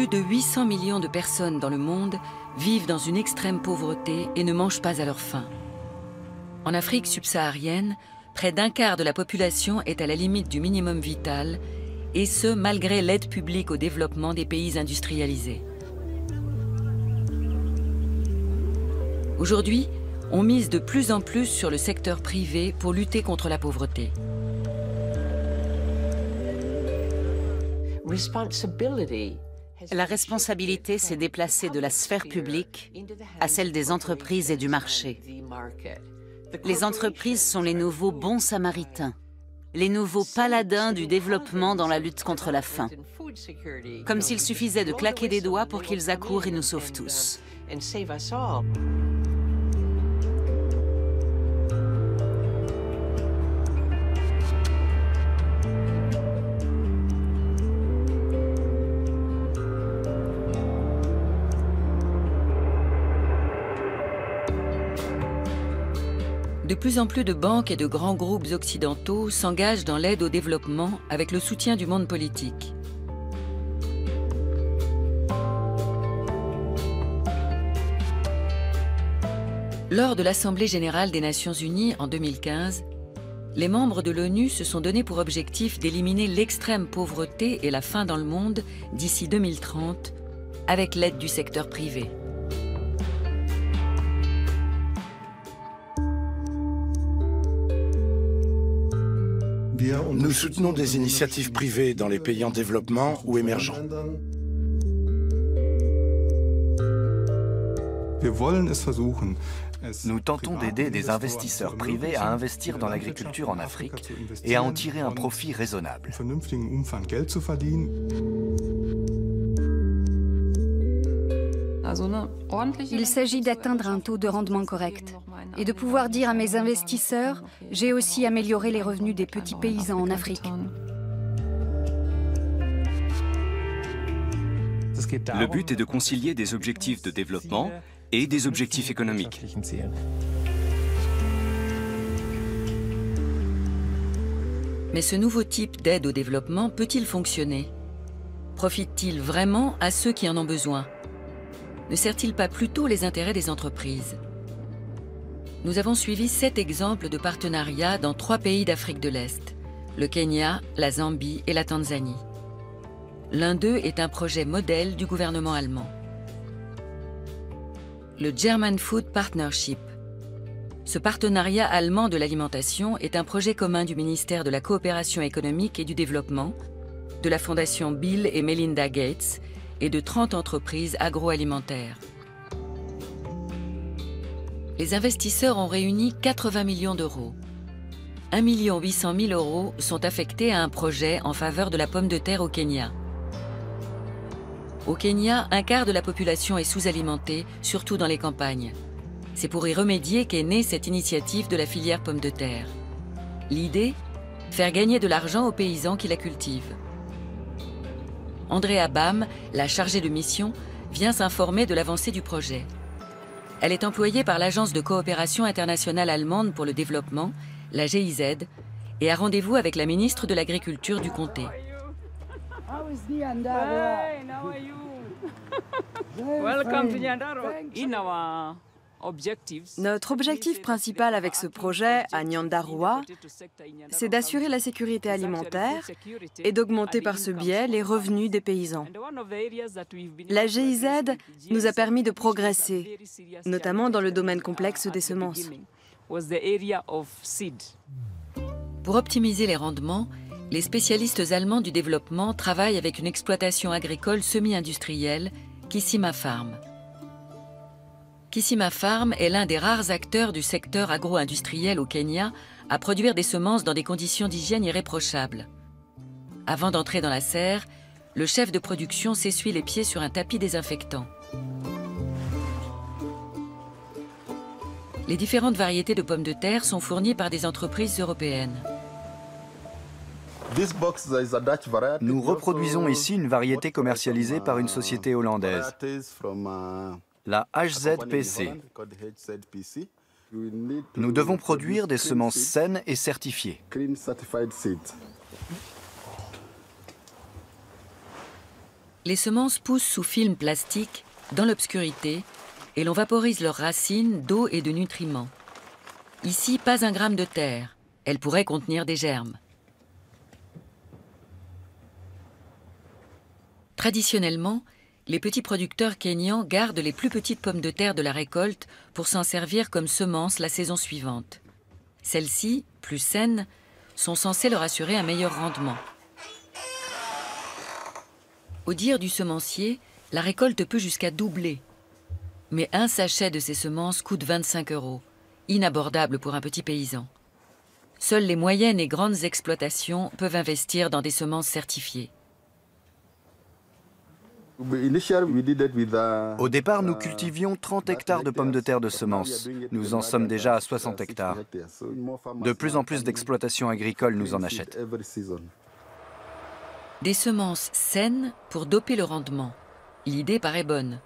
plus de 800 millions de personnes dans le monde vivent dans une extrême pauvreté et ne mangent pas à leur faim. En Afrique subsaharienne, près d'un quart de la population est à la limite du minimum vital, et ce, malgré l'aide publique au développement des pays industrialisés. Aujourd'hui, on mise de plus en plus sur le secteur privé pour lutter contre la pauvreté. La responsabilité s'est déplacée de la sphère publique à celle des entreprises et du marché. Les entreprises sont les nouveaux bons samaritains, les nouveaux paladins du développement dans la lutte contre la faim. Comme s'il suffisait de claquer des doigts pour qu'ils accourent et nous sauvent tous. De plus en plus de banques et de grands groupes occidentaux s'engagent dans l'aide au développement avec le soutien du monde politique. Lors de l'Assemblée générale des Nations unies en 2015, les membres de l'ONU se sont donné pour objectif d'éliminer l'extrême pauvreté et la faim dans le monde d'ici 2030 avec l'aide du secteur privé. Nous soutenons des initiatives privées dans les pays en développement ou émergents. Nous tentons d'aider des investisseurs privés à investir dans l'agriculture en Afrique et à en tirer un profit raisonnable. Il s'agit d'atteindre un taux de rendement correct et de pouvoir dire à mes investisseurs « J'ai aussi amélioré les revenus des petits paysans en Afrique ». Le but est de concilier des objectifs de développement et des objectifs économiques. Mais ce nouveau type d'aide au développement peut-il fonctionner? Profite-t-il vraiment à ceux qui en ont besoin? Ne sert-il pas plutôt les intérêts des entreprises? Nous avons suivi 7 exemples de partenariats dans 3 pays d'Afrique de l'Est, le Kenya, la Zambie et la Tanzanie. L'un d'eux est un projet modèle du gouvernement allemand. Le German Food Partnership. Ce partenariat allemand de l'alimentation est un projet commun du ministère de la Coopération économique et du Développement, de la Fondation Bill et Melinda Gates et de 30 entreprises agroalimentaires. Les investisseurs ont réuni 80 millions d'euros. 1 800 000 euros sont affectés à un projet en faveur de la pomme de terre au Kenya. Au Kenya, un quart de la population est sous-alimentée, surtout dans les campagnes. C'est pour y remédier qu'est née cette initiative de la filière pomme de terre. L'idée, faire gagner de l'argent aux paysans qui la cultivent. Andrea Bam, la chargée de mission, vient s'informer de l'avancée du projet. Elle est employée par l'Agence de coopération internationale allemande pour le développement, la GIZ, et a rendez-vous avec la ministre de l'Agriculture du comté. Notre objectif principal avec ce projet à Nyandarua, c'est d'assurer la sécurité alimentaire et d'augmenter par ce biais les revenus des paysans. La GIZ nous a permis de progresser, notamment dans le domaine complexe des semences. Pour optimiser les rendements, les spécialistes allemands du développement travaillent avec une exploitation agricole semi-industrielle, Kissima Farm. Kissima Farm est l'un des rares acteurs du secteur agro-industriel au Kenya à produire des semences dans des conditions d'hygiène irréprochables. Avant d'entrer dans la serre, le chef de production s'essuie les pieds sur un tapis désinfectant. Les différentes variétés de pommes de terre sont fournies par des entreprises européennes. Nous reproduisons ici une variété commercialisée par une société hollandaise, la HZPC. Nous devons produire des semences saines et certifiées. Les semences poussent sous film plastique, dans l'obscurité, et l'on vaporise leurs racines d'eau et de nutriments. Ici, pas un gramme de terre. Elle pourrait contenir des germes. Traditionnellement, les petits producteurs kényans gardent les plus petites pommes de terre de la récolte pour s'en servir comme semences la saison suivante. Celles-ci, plus saines, sont censées leur assurer un meilleur rendement. Au dire du semencier, la récolte peut jusqu'à doubler. Mais un sachet de ces semences coûte 25 €, inabordable pour un petit paysan. Seules les moyennes et grandes exploitations peuvent investir dans des semences certifiées. Au départ, nous cultivions 30 hectares de pommes de terre de semences. Nous en sommes déjà à 60 hectares. De plus en plus d'exploitations agricoles nous en achètent. Des semences saines pour doper le rendement. L'idée paraît bonne.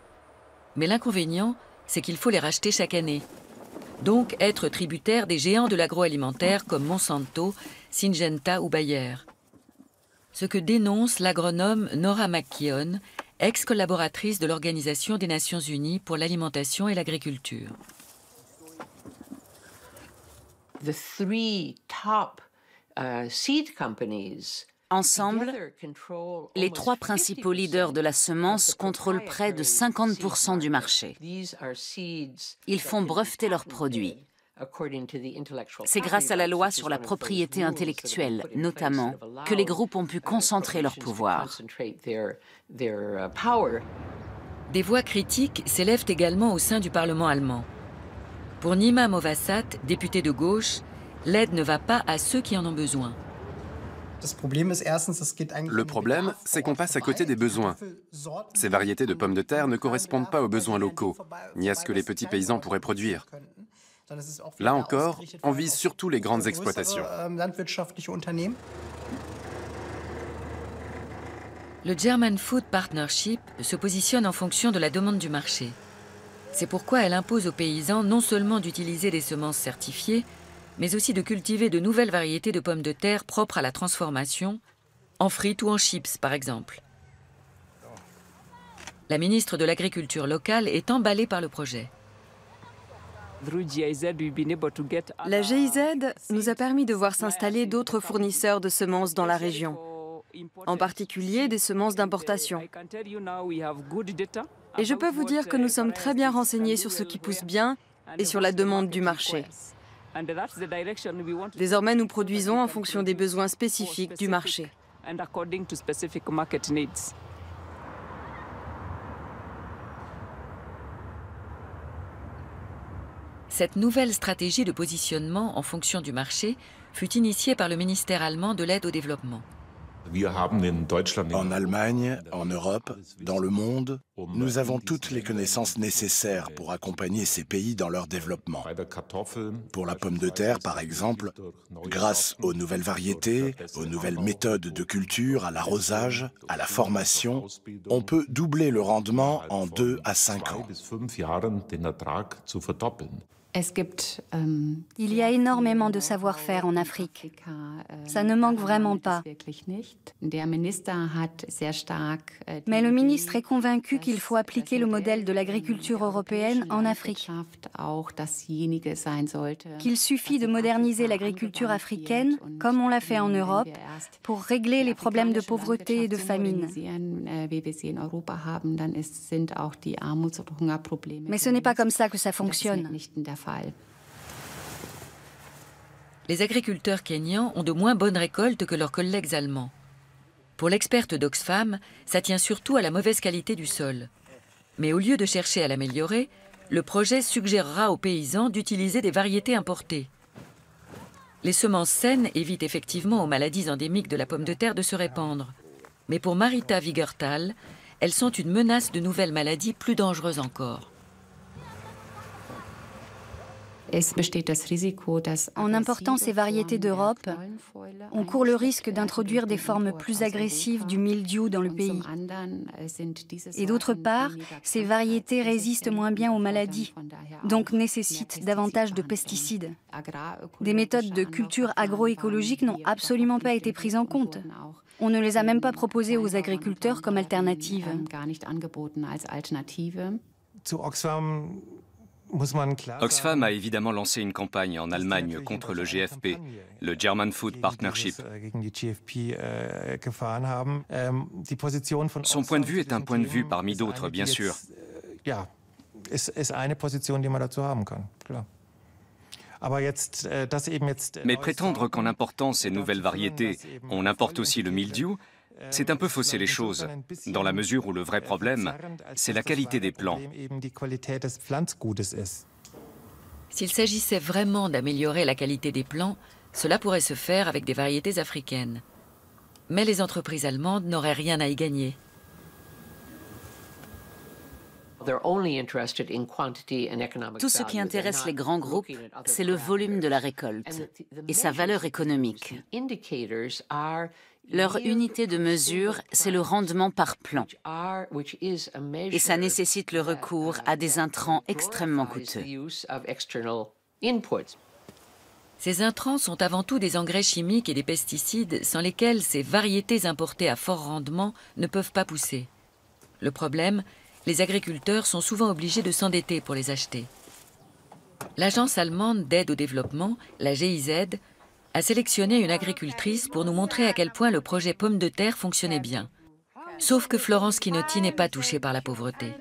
Mais l'inconvénient, c'est qu'il faut les racheter chaque année. Donc être tributaire des géants de l'agroalimentaire comme Monsanto, Syngenta ou Bayer. Ce que dénonce l'agronome Nora McKeon, ex-collaboratrice de l'Organisation des Nations Unies pour l'alimentation et l'agriculture. Ensemble, les 3 principaux leaders de la semence contrôlent près de 50% du marché. Ils font breveter leurs produits. C'est grâce à la loi sur la propriété intellectuelle, notamment, que les groupes ont pu concentrer leur pouvoir. Des voix critiques s'élèvent également au sein du Parlement allemand. Pour Nima Movassat, député de gauche, l'aide ne va pas à ceux qui en ont besoin. Le problème, c'est qu'on passe à côté des besoins. Ces variétés de pommes de terre ne correspondent pas aux besoins locaux, ni à ce que les petits paysans pourraient produire. Là encore, on vise surtout les grandes exploitations. Le German Food Partnership se positionne en fonction de la demande du marché. C'est pourquoi elle impose aux paysans non seulement d'utiliser des semences certifiées, mais aussi de cultiver de nouvelles variétés de pommes de terre propres à la transformation, en frites ou en chips par exemple. La ministre de l'Agriculture locale est emballée par le projet. La GIZ nous a permis de voir s'installer d'autres fournisseurs de semences dans la région, en particulier des semences d'importation. Et je peux vous dire que nous sommes très bien renseignés sur ce qui pousse bien et sur la demande du marché. Désormais, nous produisons en fonction des besoins spécifiques du marché. Cette nouvelle stratégie de positionnement en fonction du marché fut initiée par le ministère allemand de l'aide au développement. En Allemagne, en Europe, dans le monde, nous avons toutes les connaissances nécessaires pour accompagner ces pays dans leur développement. Pour la pomme de terre, par exemple, grâce aux nouvelles variétés, aux nouvelles méthodes de culture, à l'arrosage, à la formation, on peut doubler le rendement en 2 à 5 ans. Il y a énormément de savoir-faire en Afrique. Ça ne manque vraiment pas. Mais le ministre est convaincu qu'il faut appliquer le modèle de l'agriculture européenne en Afrique. Qu'il suffit de moderniser l'agriculture africaine, comme on l'a fait en Europe, pour régler les problèmes de pauvreté et de famine. Mais ce n'est pas comme ça que ça fonctionne. Les agriculteurs kényans ont de moins bonnes récoltes que leurs collègues allemands. Pour l'experte d'Oxfam, ça tient surtout à la mauvaise qualité du sol. Mais au lieu de chercher à l'améliorer, le projet suggérera aux paysans d'utiliser des variétés importées. Les semences saines évitent effectivement aux maladies endémiques de la pomme de terre de se répandre. Mais pour Marita Wigertal, elles sont une menace de nouvelles maladies plus dangereuses encore. En important ces variétés d'Europe, on court le risque d'introduire des formes plus agressives du mildiou dans le pays. Et d'autre part, ces variétés résistent moins bien aux maladies, donc nécessitent davantage de pesticides. Des méthodes de culture agroécologique n'ont absolument pas été prises en compte. On ne les a même pas proposées aux agriculteurs comme alternative. Oxfam a évidemment lancé une campagne en Allemagne contre le GFP, le German Food Partnership. Son point de vue est un point de vue parmi d'autres, bien sûr. Mais prétendre qu'en important ces nouvelles variétés, on importe aussi le mildiou, c'est un peu fausser les choses, dans la mesure où le vrai problème, c'est la qualité des plants. S'il s'agissait vraiment d'améliorer la qualité des plants, cela pourrait se faire avec des variétés africaines. Mais les entreprises allemandes n'auraient rien à y gagner. Tout ce qui intéresse les grands groupes, c'est le volume de la récolte et sa valeur économique. Leur unité de mesure, c'est le rendement par plant. Et ça nécessite le recours à des intrants extrêmement coûteux. Ces intrants sont avant tout des engrais chimiques et des pesticides sans lesquels ces variétés importées à fort rendement ne peuvent pas pousser. Le problème, les agriculteurs sont souvent obligés de s'endetter pour les acheter. L'agence allemande d'aide au développement, la GIZ, a sélectionné une agricultrice pour nous montrer à quel point le projet pomme de terre fonctionnait bien. Sauf que Florence Chinotti n'est pas touchée par la pauvreté.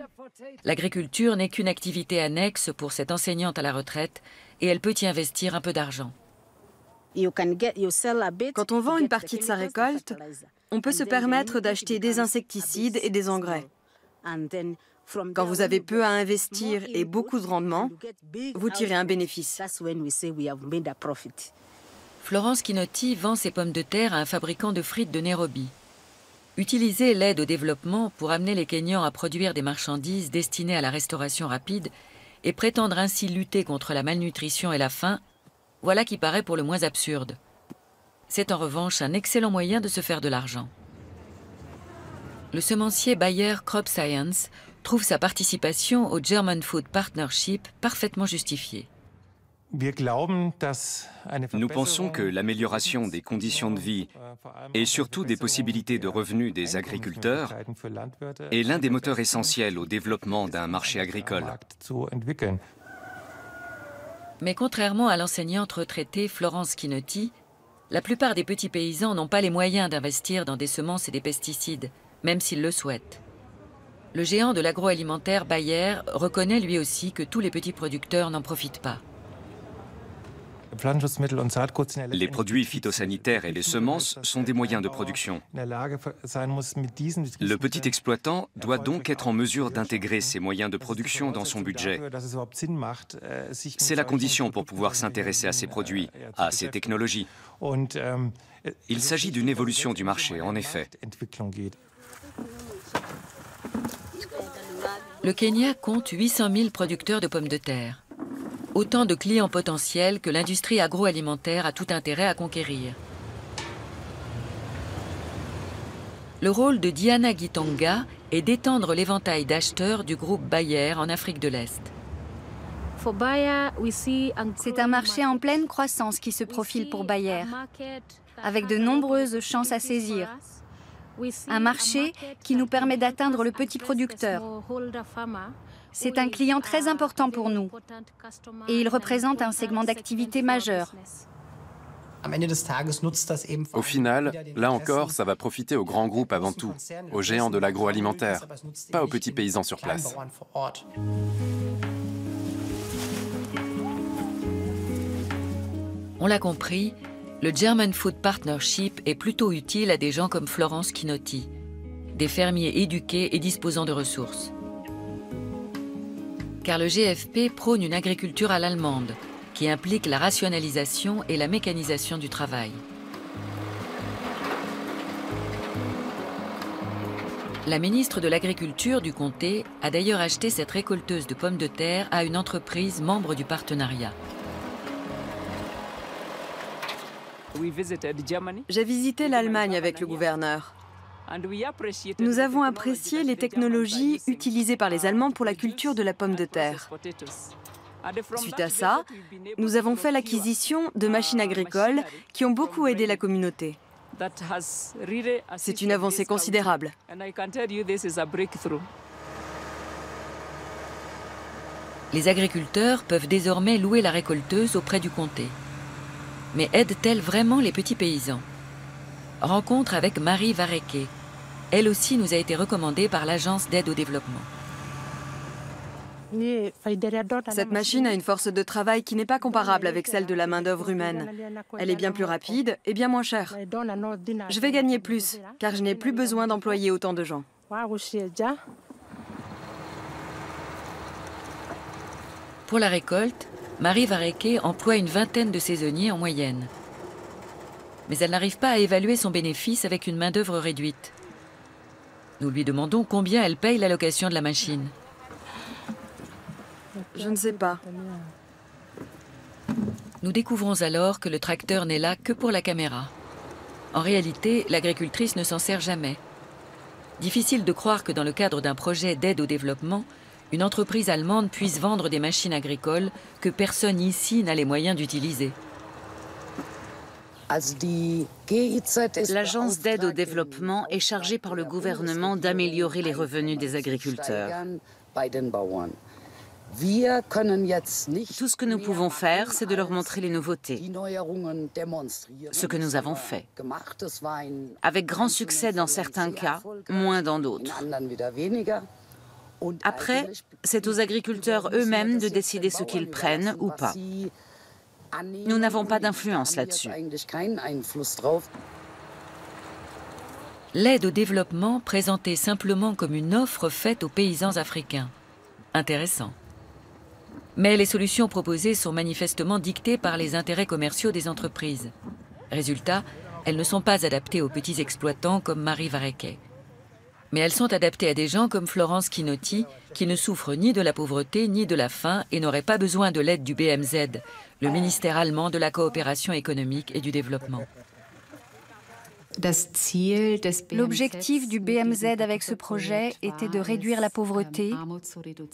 L'agriculture n'est qu'une activité annexe pour cette enseignante à la retraite et elle peut y investir un peu d'argent. Quand on vend une partie de sa récolte, on peut se permettre d'acheter des insecticides et des engrais. Quand vous avez peu à investir et beaucoup de rendement, vous tirez un bénéfice. Florence Chinotti vend ses pommes de terre à un fabricant de frites de Nairobi. Utiliser l'aide au développement pour amener les Kenyans à produire des marchandises destinées à la restauration rapide et prétendre ainsi lutter contre la malnutrition et la faim, voilà qui paraît pour le moins absurde. C'est en revanche un excellent moyen de se faire de l'argent. Le semencier Bayer Crop Science trouve sa participation au German Food Partnership parfaitement justifiée. Nous pensons que l'amélioration des conditions de vie et surtout des possibilités de revenus des agriculteurs est l'un des moteurs essentiels au développement d'un marché agricole. Mais contrairement à l'enseignante retraitée Florence Chinotti, la plupart des petits paysans n'ont pas les moyens d'investir dans des semences et des pesticides, même s'ils le souhaitent. Le géant de l'agroalimentaire Bayer reconnaît lui aussi que tous les petits producteurs n'en profitent pas. Les produits phytosanitaires et les semences sont des moyens de production. Le petit exploitant doit donc être en mesure d'intégrer ces moyens de production dans son budget. C'est la condition pour pouvoir s'intéresser à ces produits, à ces technologies. Il s'agit d'une évolution du marché, en effet. Le Kenya compte 800 000 producteurs de pommes de terre. Autant de clients potentiels que l'industrie agroalimentaire a tout intérêt à conquérir. Le rôle de Diana Gitonga est d'étendre l'éventail d'acheteurs du groupe Bayer en Afrique de l'Est. C'est un marché en pleine croissance qui se profile pour Bayer, avec de nombreuses chances à saisir. Un marché qui nous permet d'atteindre le petit producteur. C'est un client très important pour nous et il représente un segment d'activité majeur. Au final, là encore, ça va profiter aux grands groupes avant tout, aux géants de l'agroalimentaire, pas aux petits paysans sur place. On l'a compris, le German Food Partnership est plutôt utile à des gens comme Florence Chinotti, des fermiers éduqués et disposant de ressources. Car le GFP prône une agriculture à l'allemande, qui implique la rationalisation et la mécanisation du travail. La ministre de l'Agriculture du comté a d'ailleurs acheté cette récolteuse de pommes de terre à une entreprise membre du partenariat. J'ai visité l'Allemagne avec le gouverneur. Nous avons apprécié les technologies utilisées par les Allemands pour la culture de la pomme de terre. Suite à ça, nous avons fait l'acquisition de machines agricoles qui ont beaucoup aidé la communauté. C'est une avancée considérable. Les agriculteurs peuvent désormais louer la récolteuse auprès du comté. Mais aide-t-elle vraiment les petits paysans? Rencontre avec Marie Vareke. Elle aussi nous a été recommandée par l'Agence d'aide au développement. Cette machine a une force de travail qui n'est pas comparable avec celle de la main-d'œuvre humaine. Elle est bien plus rapide et bien moins chère. Je vais gagner plus, car je n'ai plus besoin d'employer autant de gens. Pour la récolte, Marie Vareke emploie une vingtaine de saisonniers en moyenne. Mais elle n'arrive pas à évaluer son bénéfice avec une main-d'œuvre réduite. Nous lui demandons combien elle paye la location de la machine. Je ne sais pas. Nous découvrons alors que le tracteur n'est là que pour la caméra. En réalité, l'agricultrice ne s'en sert jamais. Difficile de croire que dans le cadre d'un projet d'aide au développement, une entreprise allemande puisse vendre des machines agricoles que personne ici n'a les moyens d'utiliser. L'Agence d'aide au développement est chargée par le gouvernement d'améliorer les revenus des agriculteurs. Tout ce que nous pouvons faire, c'est de leur montrer les nouveautés. Ce que nous avons fait. Avec grand succès dans certains cas, moins dans d'autres. Après, c'est aux agriculteurs eux-mêmes de décider ce qu'ils prennent ou pas. Nous n'avons pas d'influence là-dessus. L'aide au développement présentée simplement comme une offre faite aux paysans africains. Intéressant. Mais les solutions proposées sont manifestement dictées par les intérêts commerciaux des entreprises. Résultat, elles ne sont pas adaptées aux petits exploitants comme Marie Vareke. Mais elles sont adaptées à des gens comme Florence Chinotti, qui ne souffrent ni de la pauvreté ni de la faim et n'auraient pas besoin de l'aide du BMZ, le ministère allemand de la coopération économique et du développement. L'objectif du BMZ avec ce projet était de réduire la pauvreté,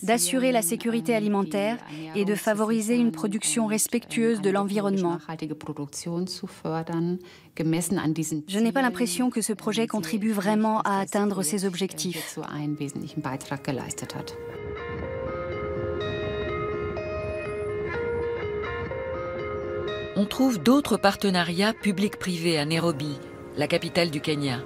d'assurer la sécurité alimentaire et de favoriser une production respectueuse de l'environnement. Je n'ai pas l'impression que ce projet contribue vraiment à atteindre ces objectifs. On trouve d'autres partenariats public-privé à Nairobi, la capitale du Kenya.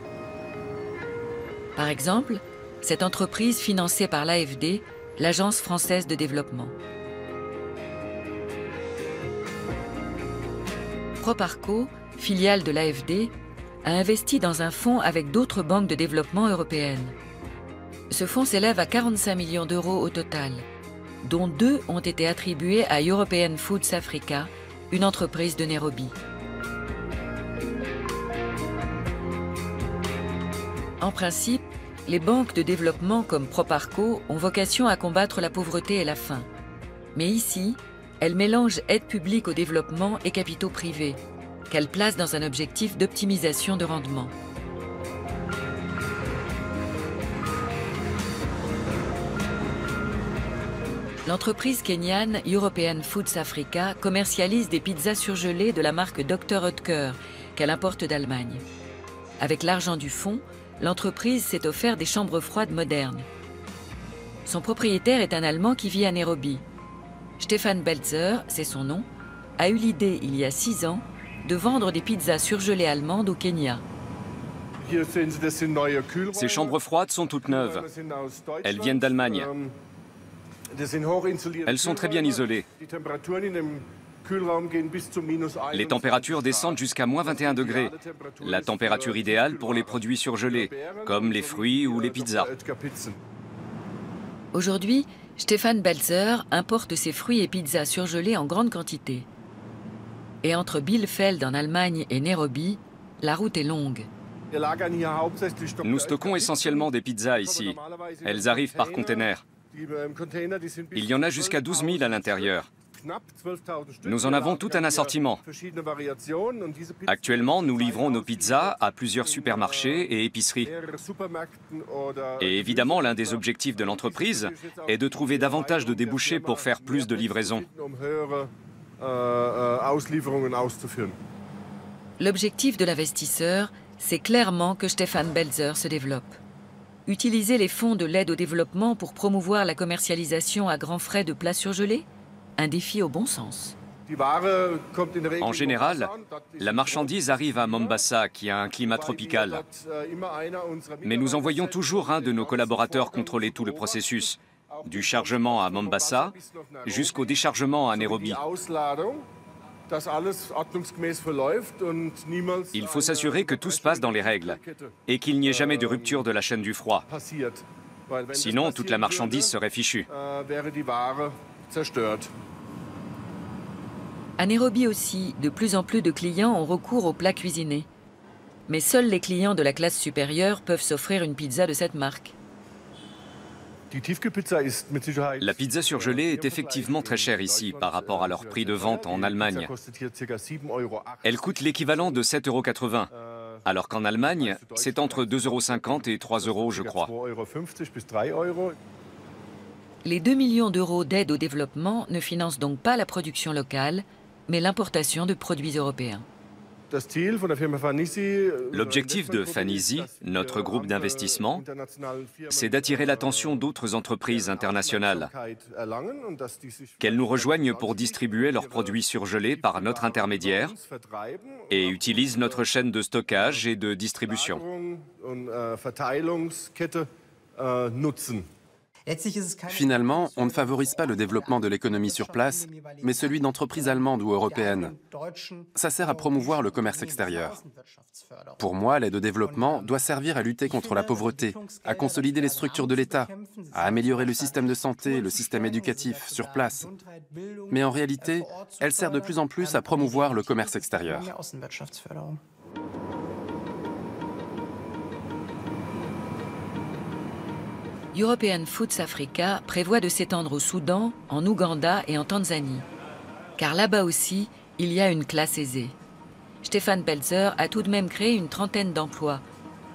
Par exemple, cette entreprise financée par l'AFD, l'Agence française de développement. Proparco, filiale de l'AFD, a investi dans un fonds avec d'autres banques de développement européennes. Ce fonds s'élève à 45 millions d'euros au total, dont 2 ont été attribués à European Foods Africa, une entreprise de Nairobi. En principe, les banques de développement comme Proparco ont vocation à combattre la pauvreté et la faim. Mais ici, elles mélangent aide publique au développement et capitaux privés, qu'elles placent dans un objectif d'optimisation de rendement. L'entreprise kenyane European Foods Africa commercialise des pizzas surgelées de la marque Dr Oetker, qu'elle importe d'Allemagne. Avec l'argent du fonds, l'entreprise s'est offert des chambres froides modernes. Son propriétaire est un Allemand qui vit à Nairobi. Stefan Belzer, c'est son nom, a eu l'idée il y a 6 ans de vendre des pizzas surgelées allemandes au Kenya. Ces chambres froides sont toutes neuves. Elles viennent d'Allemagne. Elles sont très bien isolées. Les températures descendent jusqu'à moins 21 degrés, la température idéale pour les produits surgelés, comme les fruits ou les pizzas. Aujourd'hui, Stefan Belzer importe ses fruits et pizzas surgelés en grande quantité. Et entre Bielefeld en Allemagne et Nairobi, la route est longue. Nous stockons essentiellement des pizzas ici. Elles arrivent par container. Il y en a jusqu'à 12 000 à l'intérieur. Nous en avons tout un assortiment. Actuellement, nous livrons nos pizzas à plusieurs supermarchés et épiceries. Et évidemment, l'un des objectifs de l'entreprise est de trouver davantage de débouchés pour faire plus de livraisons. L'objectif de l'investisseur, c'est clairement que Stefan Belzer se développe. Utiliser les fonds de l'aide au développement pour promouvoir la commercialisation à grands frais de plats surgelés? Un défi au bon sens. En général, la marchandise arrive à Mombasa, qui a un climat tropical. Mais nous envoyons toujours un de nos collaborateurs contrôler tout le processus, du chargement à Mombasa jusqu'au déchargement à Nairobi. Il faut s'assurer que tout se passe dans les règles et qu'il n'y ait jamais de rupture de la chaîne du froid. Sinon, toute la marchandise serait fichue. À Nairobi aussi, de plus en plus de clients ont recours aux plats cuisinés. Mais seuls les clients de la classe supérieure peuvent s'offrir une pizza de cette marque. La pizza surgelée est effectivement très chère ici par rapport à leur prix de vente en Allemagne. Elle coûte l'équivalent de 7,80 €, alors qu'en Allemagne, c'est entre 2,50 € et 3 €, je crois. Les 2 millions d'euros d'aide au développement ne financent donc pas la production locale, mais l'importation de produits européens. L'objectif de Fanisi, notre groupe d'investissement, c'est d'attirer l'attention d'autres entreprises internationales, qu'elles nous rejoignent pour distribuer leurs produits surgelés par notre intermédiaire et utilisent notre chaîne de stockage et de distribution. Finalement, on ne favorise pas le développement de l'économie sur place, mais celui d'entreprises allemandes ou européennes. Ça sert à promouvoir le commerce extérieur. Pour moi, l'aide au développement doit servir à lutter contre la pauvreté, à consolider les structures de l'État, à améliorer le système de santé, le système éducatif sur place. Mais en réalité, elle sert de plus en plus à promouvoir le commerce extérieur. European Foods Africa prévoit de s'étendre au Soudan, en Ouganda et en Tanzanie. Car là-bas aussi, il y a une classe aisée. Stefan Belzer a tout de même créé une trentaine d'emplois.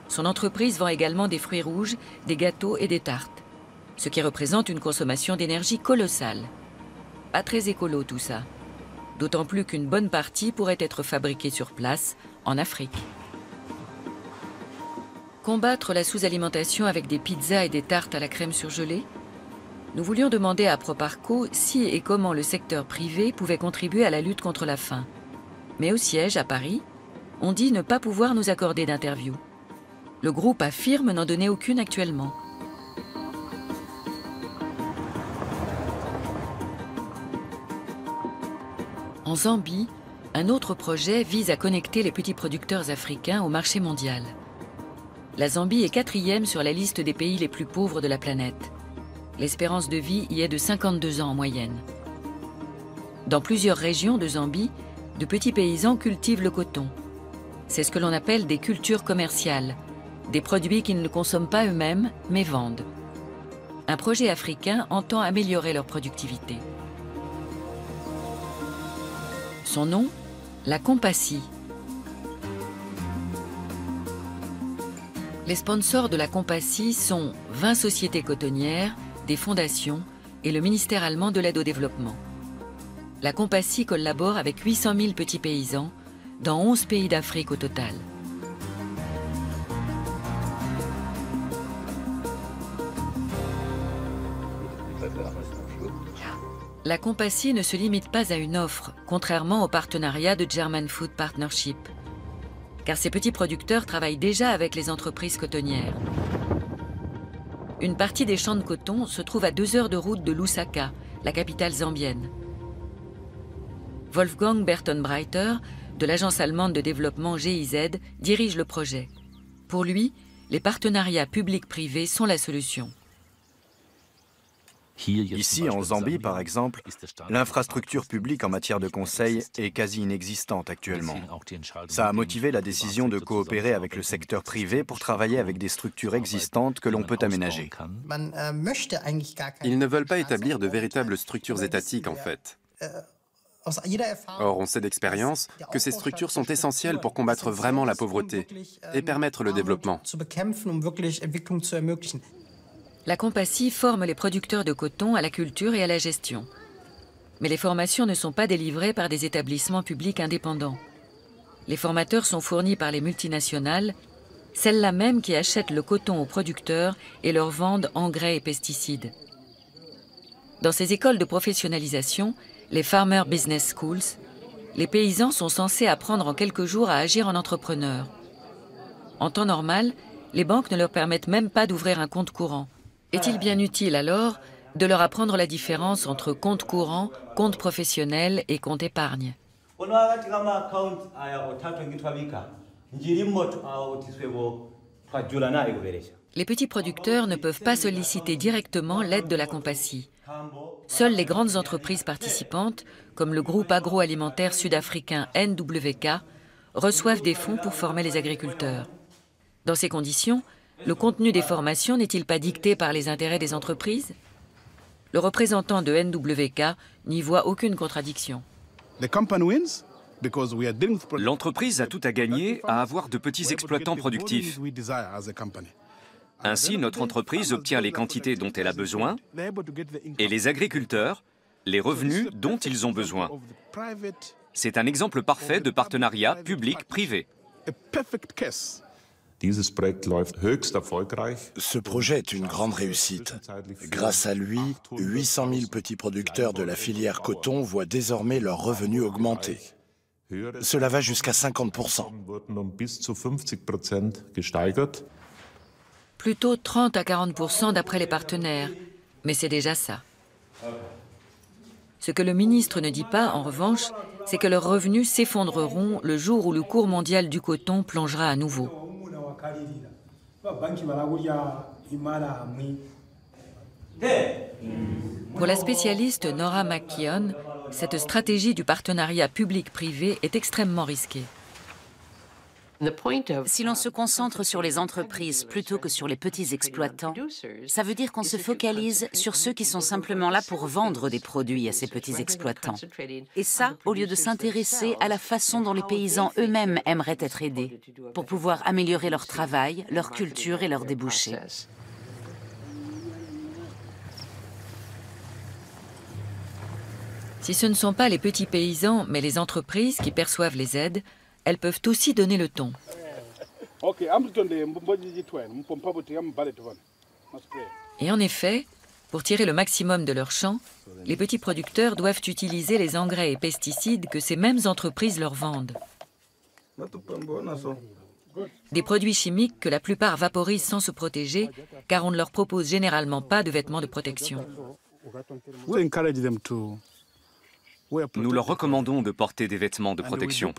Son entreprise vend également des fruits rouges, des gâteaux et des tartes, ce qui représente une consommation d'énergie colossale. Pas très écolo tout ça. D'autant plus qu'une bonne partie pourrait être fabriquée sur place, en Afrique. Combattre la sous-alimentation avec des pizzas et des tartes à la crème surgelée? Nous voulions demander à Proparco si et comment le secteur privé pouvait contribuer à la lutte contre la faim. Mais au siège, à Paris, on dit ne pas pouvoir nous accorder d'interview. Le groupe affirme n'en donner aucune actuellement. En Zambie, un autre projet vise à connecter les petits producteurs africains au marché mondial. La Zambie est 4e sur la liste des pays les plus pauvres de la planète. L'espérance de vie y est de 52 ans en moyenne. Dans plusieurs régions de Zambie, de petits paysans cultivent le coton. C'est ce que l'on appelle des cultures commerciales, des produits qu'ils ne consomment pas eux-mêmes, mais vendent. Un projet africain entend améliorer leur productivité. Son nom, la Compassi. Les sponsors de la Compassi sont 20 sociétés cotonnières, des fondations et le ministère allemand de l'aide au développement. La Compassi collabore avec 800 000 petits paysans dans 11 pays d'Afrique au total. La Compassi ne se limite pas à une offre, contrairement au partenariat de German Food Partnership. Car ces petits producteurs travaillent déjà avec les entreprises cotonnières. Une partie des champs de coton se trouve à 2 heures de route de Lusaka, la capitale zambienne. Wolfgang Bertonbreiter, de l'agence allemande de développement GIZ, dirige le projet. Pour lui, les partenariats publics-privés sont la solution. Ici, en Zambie, par exemple, l'infrastructure publique en matière de conseil est quasi inexistante actuellement. Ça a motivé la décision de coopérer avec le secteur privé pour travailler avec des structures existantes que l'on peut aménager. Ils ne veulent pas établir de véritables structures étatiques, en fait. Or, on sait d'expérience que ces structures sont essentielles pour combattre vraiment la pauvreté et permettre le développement. La Compassi forme les producteurs de coton à la culture et à la gestion. Mais les formations ne sont pas délivrées par des établissements publics indépendants. Les formateurs sont fournis par les multinationales, celles-là même qui achètent le coton aux producteurs et leur vendent engrais et pesticides. Dans ces écoles de professionnalisation, les Farmer Business Schools, les paysans sont censés apprendre en quelques jours à agir en entrepreneurs. En temps normal, les banques ne leur permettent même pas d'ouvrir un compte courant. Est-il bien utile alors de leur apprendre la différence entre compte courant, compte professionnel et compte épargne? Les petits producteurs ne peuvent pas solliciter directement l'aide de la Compassi. Seules les grandes entreprises participantes, comme le groupe agroalimentaire sud-africain NWK, reçoivent des fonds pour former les agriculteurs. Dans ces conditions, le contenu des formations n'est-il pas dicté par les intérêts des entreprises? Le représentant de NWK n'y voit aucune contradiction. L'entreprise a tout à gagner à avoir de petits exploitants productifs. Ainsi, notre entreprise obtient les quantités dont elle a besoin et les agriculteurs, les revenus dont ils ont besoin. C'est un exemple parfait de partenariat public-privé. Ce projet est une grande réussite. Grâce à lui, 800 000 petits producteurs de la filière coton voient désormais leurs revenus augmenter. Cela va jusqu'à 50%. Plutôt 30 à 40% d'après les partenaires, mais c'est déjà ça. Ce que le ministre ne dit pas, en revanche, c'est que leurs revenus s'effondreront le jour où le cours mondial du coton plongera à nouveau. Pour la spécialiste Nora McKeon, cette stratégie du partenariat public-privé est extrêmement risquée. Si l'on se concentre sur les entreprises plutôt que sur les petits exploitants, ça veut dire qu'on se focalise sur ceux qui sont simplement là pour vendre des produits à ces petits exploitants. Et ça, au lieu de s'intéresser à la façon dont les paysans eux-mêmes aimeraient être aidés, pour pouvoir améliorer leur travail, leur culture et leurs débouchés. Si ce ne sont pas les petits paysans, mais les entreprises qui perçoivent les aides, elles peuvent aussi donner le ton. Et en effet, pour tirer le maximum de leurs champs, les petits producteurs doivent utiliser les engrais et pesticides que ces mêmes entreprises leur vendent. Des produits chimiques que la plupart vaporisent sans se protéger, car on ne leur propose généralement pas de vêtements de protection. Nous leur recommandons de porter des vêtements de protection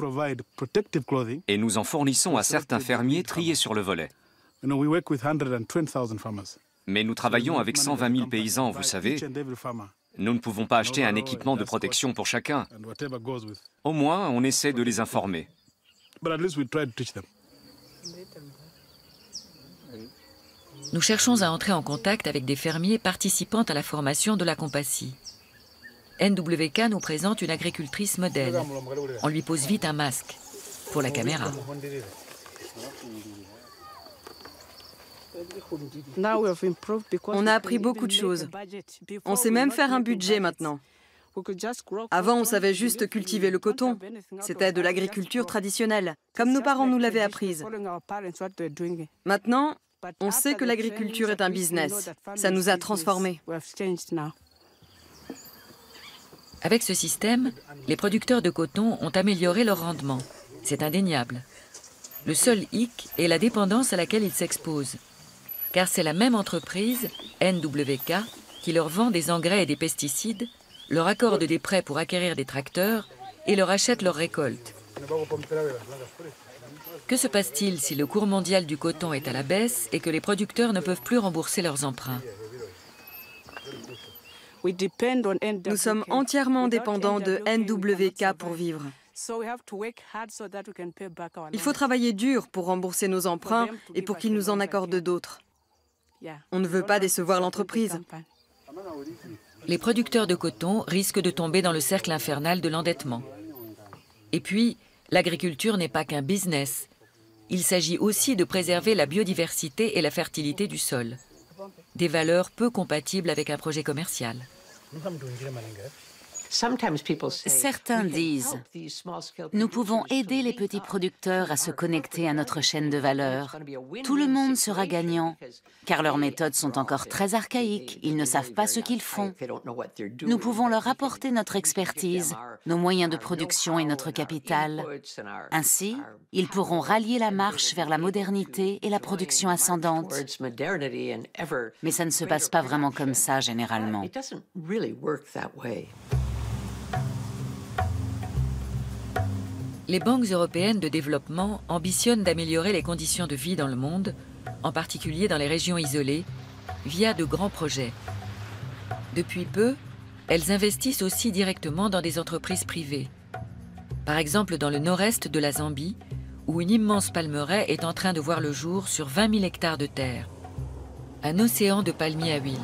et nous en fournissons à certains fermiers triés sur le volet. Mais nous travaillons avec 120 000 paysans, vous savez. Nous ne pouvons pas acheter un équipement de protection pour chacun. Au moins, on essaie de les informer. Nous cherchons à entrer en contact avec des fermiers participant à la formation de la Compassi. NWK nous présente une agricultrice modèle. On lui pose vite un masque pour la caméra. On a appris beaucoup de choses. On sait même faire un budget maintenant. Avant, on savait juste cultiver le coton. C'était de l'agriculture traditionnelle, comme nos parents nous l'avaient apprise. Maintenant, on sait que l'agriculture est un business. Ça nous a transformés. Avec ce système, les producteurs de coton ont amélioré leur rendement. C'est indéniable. Le seul hic est la dépendance à laquelle ils s'exposent. Car c'est la même entreprise, NWK, qui leur vend des engrais et des pesticides, leur accorde des prêts pour acquérir des tracteurs et leur achète leurs récoltes. Que se passe-t-il si le cours mondial du coton est à la baisse et que les producteurs ne peuvent plus rembourser leurs emprunts? Nous sommes entièrement dépendants de NWK pour vivre. Il faut travailler dur pour rembourser nos emprunts et pour qu'ils nous en accordent d'autres. On ne veut pas décevoir l'entreprise. Les producteurs de coton risquent de tomber dans le cercle infernal de l'endettement. Et puis, l'agriculture n'est pas qu'un business. Il s'agit aussi de préserver la biodiversité et la fertilité du sol. Des valeurs peu compatibles avec un projet commercial. Certains disent « Nous pouvons aider les petits producteurs à se connecter à notre chaîne de valeur. Tout le monde sera gagnant, car leurs méthodes sont encore très archaïques, ils ne savent pas ce qu'ils font. Nous pouvons leur apporter notre expertise, nos moyens de production et notre capital. Ainsi, ils pourront rallier la marche vers la modernité et la production ascendante. » Mais ça ne se passe pas vraiment comme ça, généralement. Les banques européennes de développement ambitionnent d'améliorer les conditions de vie dans le monde, en particulier dans les régions isolées, via de grands projets. Depuis peu, elles investissent aussi directement dans des entreprises privées. Par exemple dans le nord-est de la Zambie, où une immense palmeraie est en train de voir le jour sur 20 000 hectares de terre. Un océan de palmiers à huile.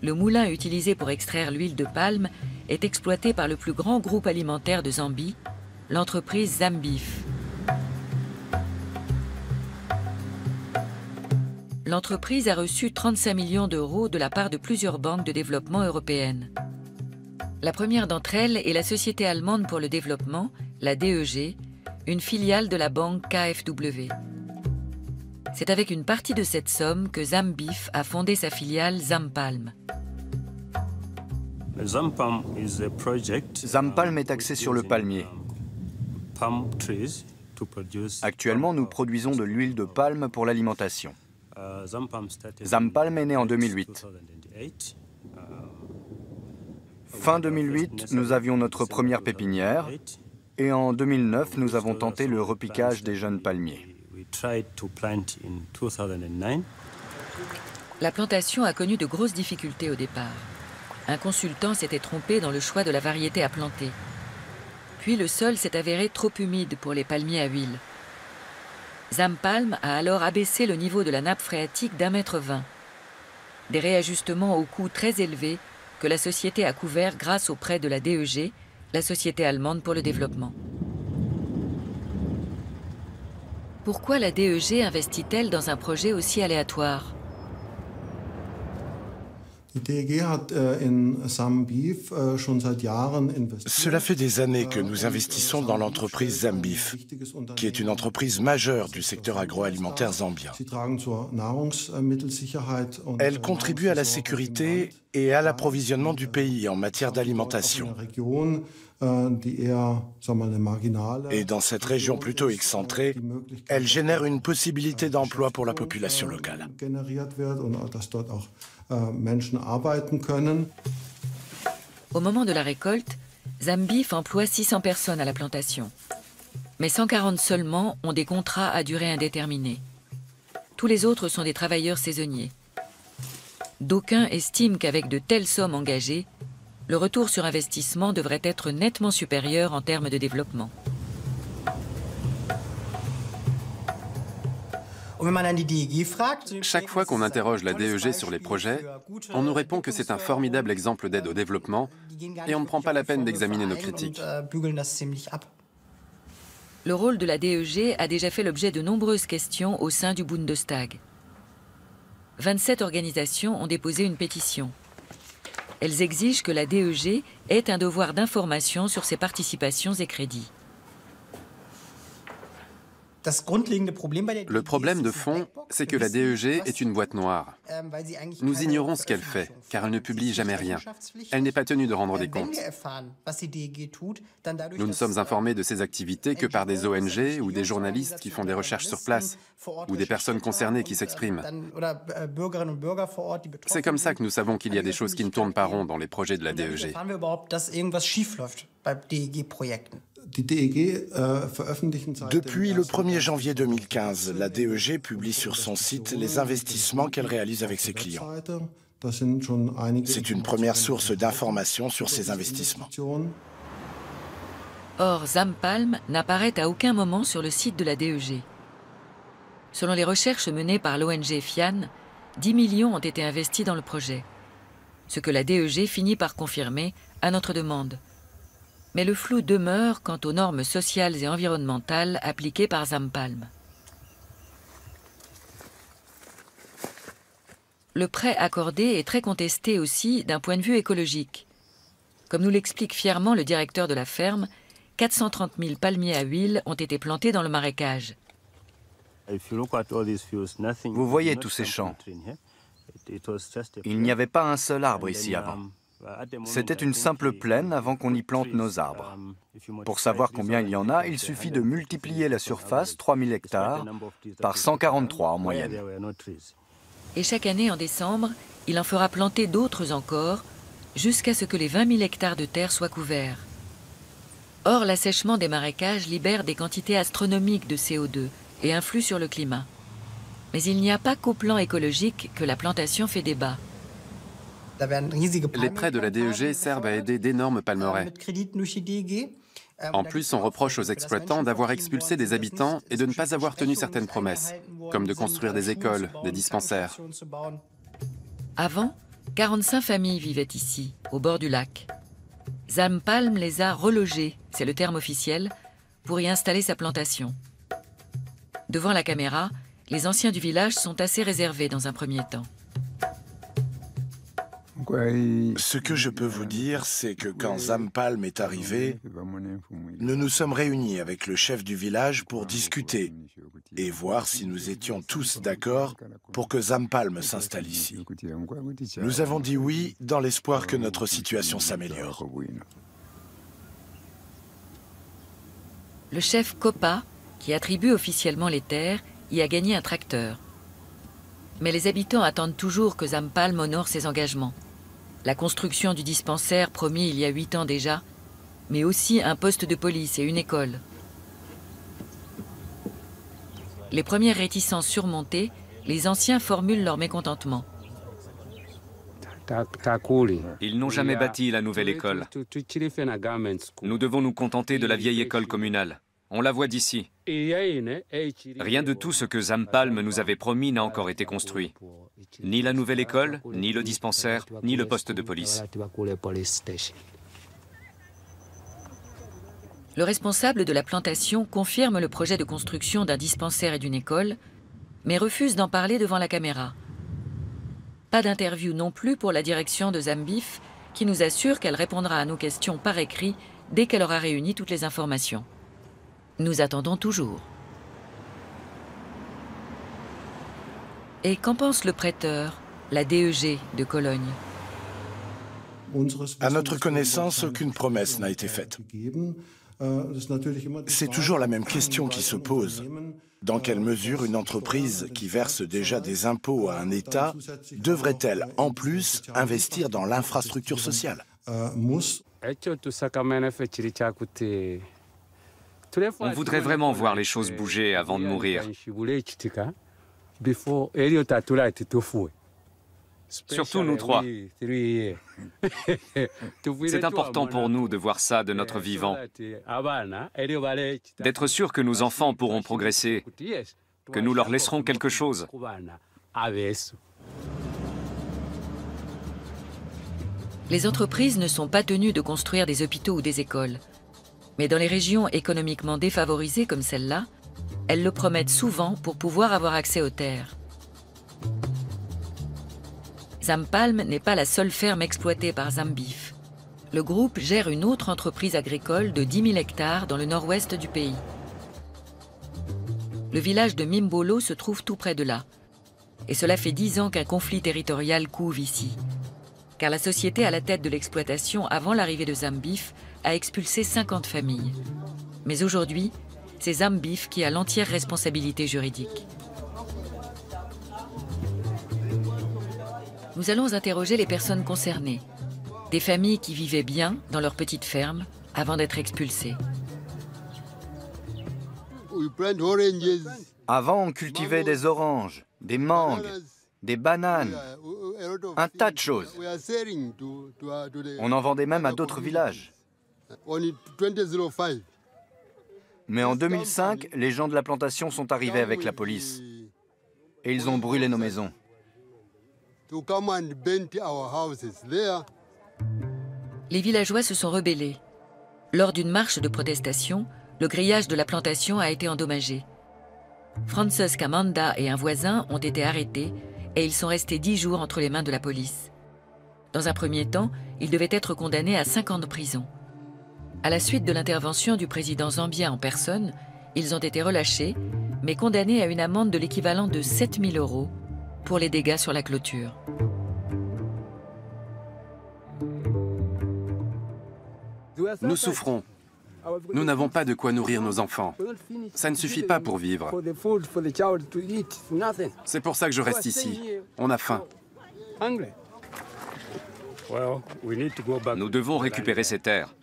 Le moulin utilisé pour extraire l'huile de palme est exploité par le plus grand groupe alimentaire de Zambie, l'entreprise Zambif. L'entreprise a reçu 35 millions d'euros de la part de plusieurs banques de développement européennes. La première d'entre elles est la Société allemande pour le développement, la DEG, une filiale de la banque KfW. C'est avec une partie de cette somme que Zambif a fondé sa filiale Zampalm. Zampalm est axé sur le palmier. Actuellement, nous produisons de l'huile de palme pour l'alimentation. Zampalm est né en 2008. Fin 2008, nous avions notre première pépinière et en 2009, nous avons tenté le repiquage des jeunes palmiers. La plantation a connu de grosses difficultés au départ. Un consultant s'était trompé dans le choix de la variété à planter. Puis le sol s'est avéré trop humide pour les palmiers à huile. Zampalm a alors abaissé le niveau de la nappe phréatique d'1,20 mètre. Des réajustements au coût très élevés que la société a couverts grâce au prêt de la DEG, la Société allemande pour le développement. Pourquoi la DEG investit-elle dans un projet aussi aléatoire ? Cela fait des années que nous investissons dans l'entreprise Zambif, qui est une entreprise majeure du secteur agroalimentaire zambien. Elle contribue à la sécurité et à l'approvisionnement du pays en matière d'alimentation. Et dans cette région plutôt excentrée, elle génère une possibilité d'emploi pour la population locale. Au moment de la récolte, Zambif emploie 600 personnes à la plantation. Mais 140 seulement ont des contrats à durée indéterminée. Tous les autres sont des travailleurs saisonniers. D'aucuns estiment qu'avec de telles sommes engagées, le retour sur investissement devrait être nettement supérieur en termes de développement. Chaque fois qu'on interroge la DEG sur les projets, on nous répond que c'est un formidable exemple d'aide au développement et on ne prend pas la peine d'examiner nos critiques. Le rôle de la DEG a déjà fait l'objet de nombreuses questions au sein du Bundestag. 27 organisations ont déposé une pétition. Elles exigent que la DEG ait un devoir d'information sur ses participations et crédits. Le problème de fond, c'est que la DEG est une boîte noire. Nous ignorons ce qu'elle fait, car elle ne publie jamais rien. Elle n'est pas tenue de rendre des comptes. Nous ne sommes informés de ses activités que par des ONG ou des journalistes qui font des recherches sur place, ou des personnes concernées qui s'expriment. C'est comme ça que nous savons qu'il y a des choses qui ne tournent pas rond dans les projets de la DEG. Depuis le 1er janvier 2015, la DEG publie sur son site les investissements qu'elle réalise avec ses clients. C'est une première source d'information sur ces investissements. Or, Zampalm n'apparaît à aucun moment sur le site de la DEG. Selon les recherches menées par l'ONG FIAN, 10 millions ont été investis dans le projet. ce que la DEG finit par confirmer à notre demande. Mais le flou demeure quant aux normes sociales et environnementales appliquées par Zampalm. Le prêt accordé est très contesté aussi d'un point de vue écologique. Comme nous l'explique fièrement le directeur de la ferme, 430 000 palmiers à huile ont été plantés dans le marécage. Vous voyez tous ces champs. Il n'y avait pas un seul arbre ici avant. C'était une simple plaine avant qu'on y plante nos arbres. Pour savoir combien il y en a, il suffit de multiplier la surface, 3000 hectares, par 143 en moyenne. Et chaque année, en décembre, il en fera planter d'autres encore, jusqu'à ce que les 20 000 hectares de terre soient couverts. Or, l'assèchement des marécages libère des quantités astronomiques de CO2 et influe sur le climat. Mais il n'y a pas qu'au plan écologique que la plantation fait débat. Les prêts de la DEG servent à aider d'énormes palmeraies. En plus, on reproche aux exploitants d'avoir expulsé des habitants et de ne pas avoir tenu certaines promesses, comme de construire des écoles, des dispensaires. Avant, 45 familles vivaient ici, au bord du lac. Zampalm les a relogées, c'est le terme officiel, pour y installer sa plantation. Devant la caméra, les anciens du village sont assez réservés dans un premier temps. Ce que je peux vous dire, c'est que quand Zampalm est arrivé, nous nous sommes réunis avec le chef du village pour discuter et voir si nous étions tous d'accord pour que Zampalm s'installe ici. Nous avons dit oui dans l'espoir que notre situation s'améliore. Le chef Kopa, qui attribue officiellement les terres, y a gagné un tracteur. Mais les habitants attendent toujours que Zampalm honore ses engagements. La construction du dispensaire promis il y a 8 ans déjà, mais aussi un poste de police et une école. Les premières réticences surmontées, les anciens formulent leur mécontentement. Ils n'ont jamais bâti la nouvelle école. Nous devons nous contenter de la vieille école communale. On la voit d'ici. Rien de tout ce que Zampalm nous avait promis n'a encore été construit. Ni la nouvelle école, ni le dispensaire, ni le poste de police. Le responsable de la plantation confirme le projet de construction d'un dispensaire et d'une école, mais refuse d'en parler devant la caméra. Pas d'interview non plus pour la direction de Zambif, qui nous assure qu'elle répondra à nos questions par écrit dès qu'elle aura réuni toutes les informations. Nous attendons toujours. Et qu'en pense le prêteur, la DEG de Cologne? À notre connaissance, aucune promesse n'a été faite. C'est toujours la même question qui se pose. Dans quelle mesure une entreprise qui verse déjà des impôts à un État devrait-elle, en plus, investir dans l'infrastructure sociale? On voudrait vraiment voir les choses bouger avant de mourir. Surtout nous trois. C'est important pour nous de voir ça de notre vivant. D'être sûr que nos enfants pourront progresser, que nous leur laisserons quelque chose. Les entreprises ne sont pas tenues de construire des hôpitaux ou des écoles. Mais dans les régions économiquement défavorisées comme celle-là, elles le promettent souvent pour pouvoir avoir accès aux terres. Zampalm n'est pas la seule ferme exploitée par Zambif. Le groupe gère une autre entreprise agricole de 10 000 hectares dans le nord-ouest du pays. Le village de Mimbolo se trouve tout près de là. Et cela fait 10 ans qu'un conflit territorial couve ici. Car la société à la tête de l'exploitation avant l'arrivée de Zambif a expulsé 50 familles. Mais aujourd'hui, c'est Zambif qui a l'entière responsabilité juridique. Nous allons interroger les personnes concernées, des familles qui vivaient bien dans leur petite ferme avant d'être expulsées. Avant, on cultivait des oranges, des mangues, des bananes, un tas de choses. On en vendait même à d'autres villages. Mais en 2005, les gens de la plantation sont arrivés avec la police. Et ils ont brûlé nos maisons. Les villageois se sont rebellés. Lors d'une marche de protestation, le grillage de la plantation a été endommagé. Frances Kamanda et un voisin ont été arrêtés et ils sont restés 10 jours entre les mains de la police. Dans un premier temps, ils devaient être condamnés à 5 ans de prison. À la suite de l'intervention du président zambien en personne, ils ont été relâchés, mais condamnés à une amende de l'équivalent de 7 000 € pour les dégâts sur la clôture. Nous souffrons. Nous n'avons pas de quoi nourrir nos enfants. Ça ne suffit pas pour vivre. C'est pour ça que je reste ici. On a faim. Nous devons récupérer ces terres.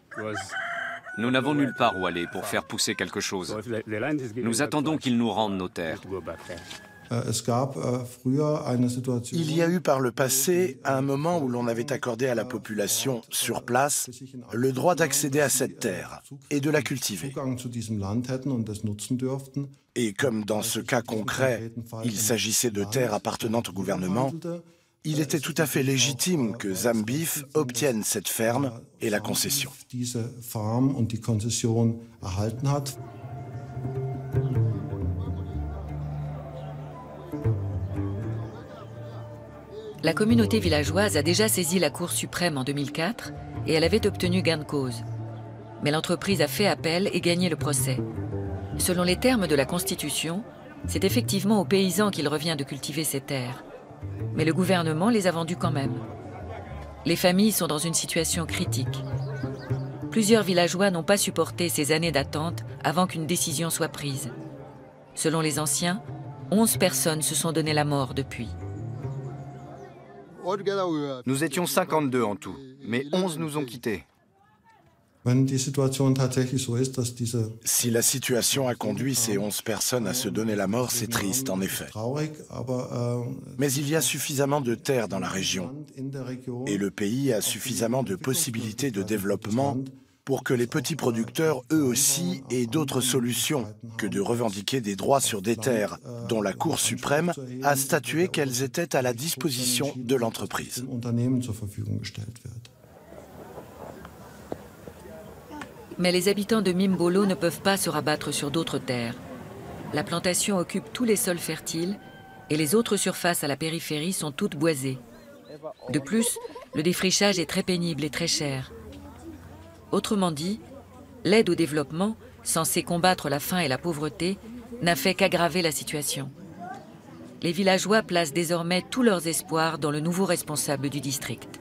Nous n'avons nulle part où aller pour faire pousser quelque chose. Nous attendons qu'ils nous rendent nos terres. Il y a eu par le passé un moment où l'on avait accordé à la population sur place le droit d'accéder à cette terre et de la cultiver. Et comme dans ce cas concret, il s'agissait de terres appartenant au gouvernement, il était tout à fait légitime que Zambif obtienne cette ferme et la concession. La communauté villageoise a déjà saisi la Cour suprême en 2004 et elle avait obtenu gain de cause. Mais l'entreprise a fait appel et gagné le procès. Selon les termes de la Constitution, c'est effectivement aux paysans qu'il revient de cultiver ces terres. Mais le gouvernement les a vendues quand même. Les familles sont dans une situation critique. Plusieurs villageois n'ont pas supporté ces années d'attente avant qu'une décision soit prise. Selon les anciens, 11 personnes se sont donné la mort depuis. Nous étions 52 en tout, mais 11 nous ont quittés. Si la situation a conduit ces 11 personnes à se donner la mort, c'est triste en effet. Mais il y a suffisamment de terres dans la région et le pays a suffisamment de possibilités de développement pour que les petits producteurs, eux aussi, aient d'autres solutions que de revendiquer des droits sur des terres dont la Cour suprême a statué qu'elles étaient à la disposition de l'entreprise. Mais les habitants de Mimbolo ne peuvent pas se rabattre sur d'autres terres. La plantation occupe tous les sols fertiles et les autres surfaces à la périphérie sont toutes boisées. De plus, le défrichage est très pénible et très cher. Autrement dit, l'aide au développement, censée combattre la faim et la pauvreté, n'a fait qu'aggraver la situation. Les villageois placent désormais tous leurs espoirs dans le nouveau responsable du district.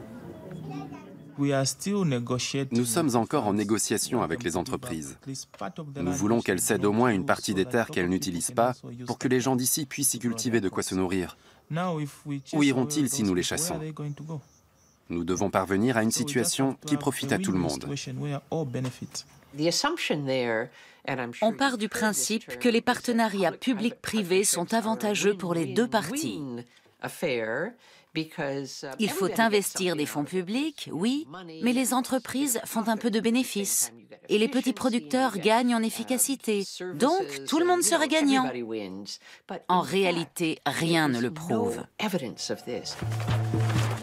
Nous sommes encore en négociation avec les entreprises. Nous voulons qu'elles cèdent au moins une partie des terres qu'elles n'utilisent pas pour que les gens d'ici puissent y cultiver de quoi se nourrir. Où iront-ils si nous les chassons ? Nous devons parvenir à une situation qui profite à tout le monde. On part du principe que les partenariats publics-privés sont avantageux pour les deux parties. Il faut investir des fonds publics, oui, mais les entreprises font un peu de bénéfices. Et les petits producteurs gagnent en efficacité. Donc, tout le monde serait gagnant. En réalité, rien ne le prouve.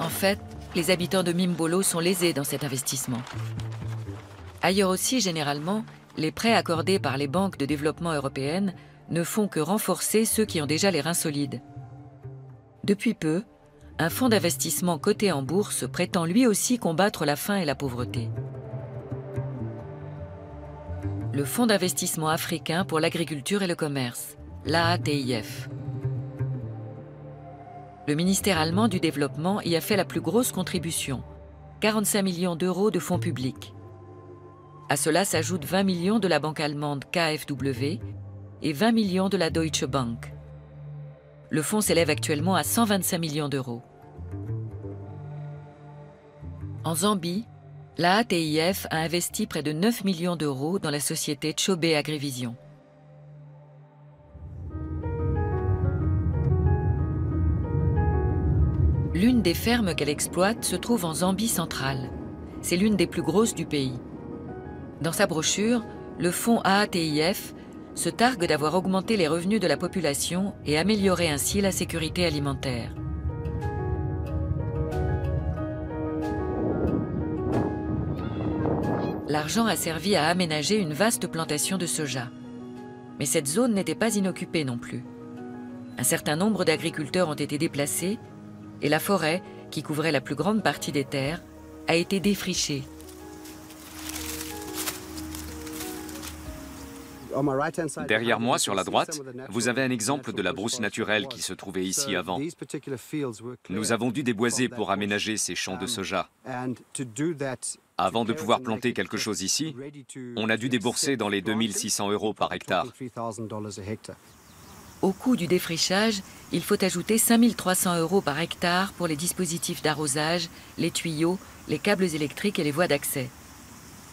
En fait, les habitants de Mimbolo sont lésés dans cet investissement. Ailleurs aussi, généralement, les prêts accordés par les banques de développement européennes ne font que renforcer ceux qui ont déjà les reins solides. Depuis peu, un fonds d'investissement coté en bourse prétend lui aussi combattre la faim et la pauvreté. Le Fonds d'investissement africain pour l'agriculture et le commerce, l'AATIF. Le ministère allemand du développement y a fait la plus grosse contribution, 45 millions d'euros de fonds publics. À cela s'ajoutent 20 millions de la banque allemande KfW et 20 millions de la Deutsche Bank. Le fonds s'élève actuellement à 125 millions d'euros. En Zambie, la ATIF a investi près de 9 millions d'euros dans la société Chobe Agrivision. L'une des fermes qu'elle exploite se trouve en Zambie centrale. C'est l'une des plus grosses du pays. Dans sa brochure, le fonds AATIF se targue d'avoir augmenté les revenus de la population et amélioré ainsi la sécurité alimentaire. l'argent a servi à aménager une vaste plantation de soja. Mais cette zone n'était pas inoccupée non plus. Un certain nombre d'agriculteurs ont été déplacés et la forêt, qui couvrait la plus grande partie des terres, a été défrichée. Derrière moi, sur la droite, vous avez un exemple de la brousse naturelle qui se trouvait ici avant. Nous avons dû déboiser pour aménager ces champs de soja. Avant de pouvoir planter quelque chose ici, on a dû débourser dans les 2600 € par hectare. Au coût du défrichage, il faut ajouter 5300 € par hectare pour les dispositifs d'arrosage, les tuyaux, les câbles électriques et les voies d'accès.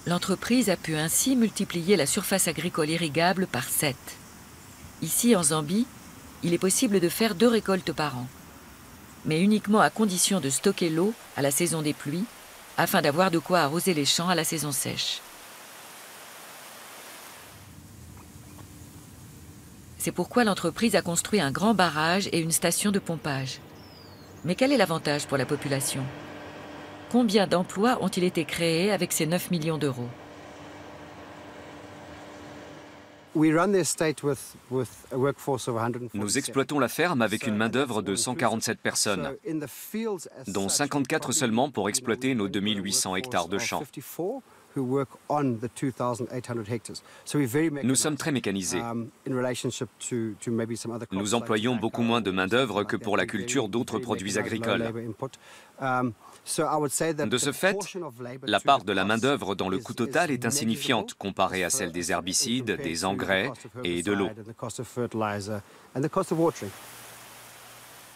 L'entreprise a pu ainsi multiplier la surface agricole irrigable par 7. Ici, en Zambie, il est possible de faire 2 récoltes par an, mais uniquement à condition de stocker l'eau à la saison des pluies, afin d'avoir de quoi arroser les champs à la saison sèche. C'est pourquoi l'entreprise a construit un grand barrage et une station de pompage. Mais quel est l'avantage pour la population ? Combien d'emplois ont-ils été créés avec ces 9 millions d'euros ? Nous exploitons la ferme avec une main-d'œuvre de 147 personnes, dont 54 seulement pour exploiter nos 2800 hectares de champs. Nous sommes très mécanisés. Nous employons beaucoup moins de main-d'œuvre que pour la culture d'autres produits agricoles. De ce fait, la part de la main-d'œuvre dans le coût total est insignifiante comparée à celle des herbicides, des engrais et de l'eau.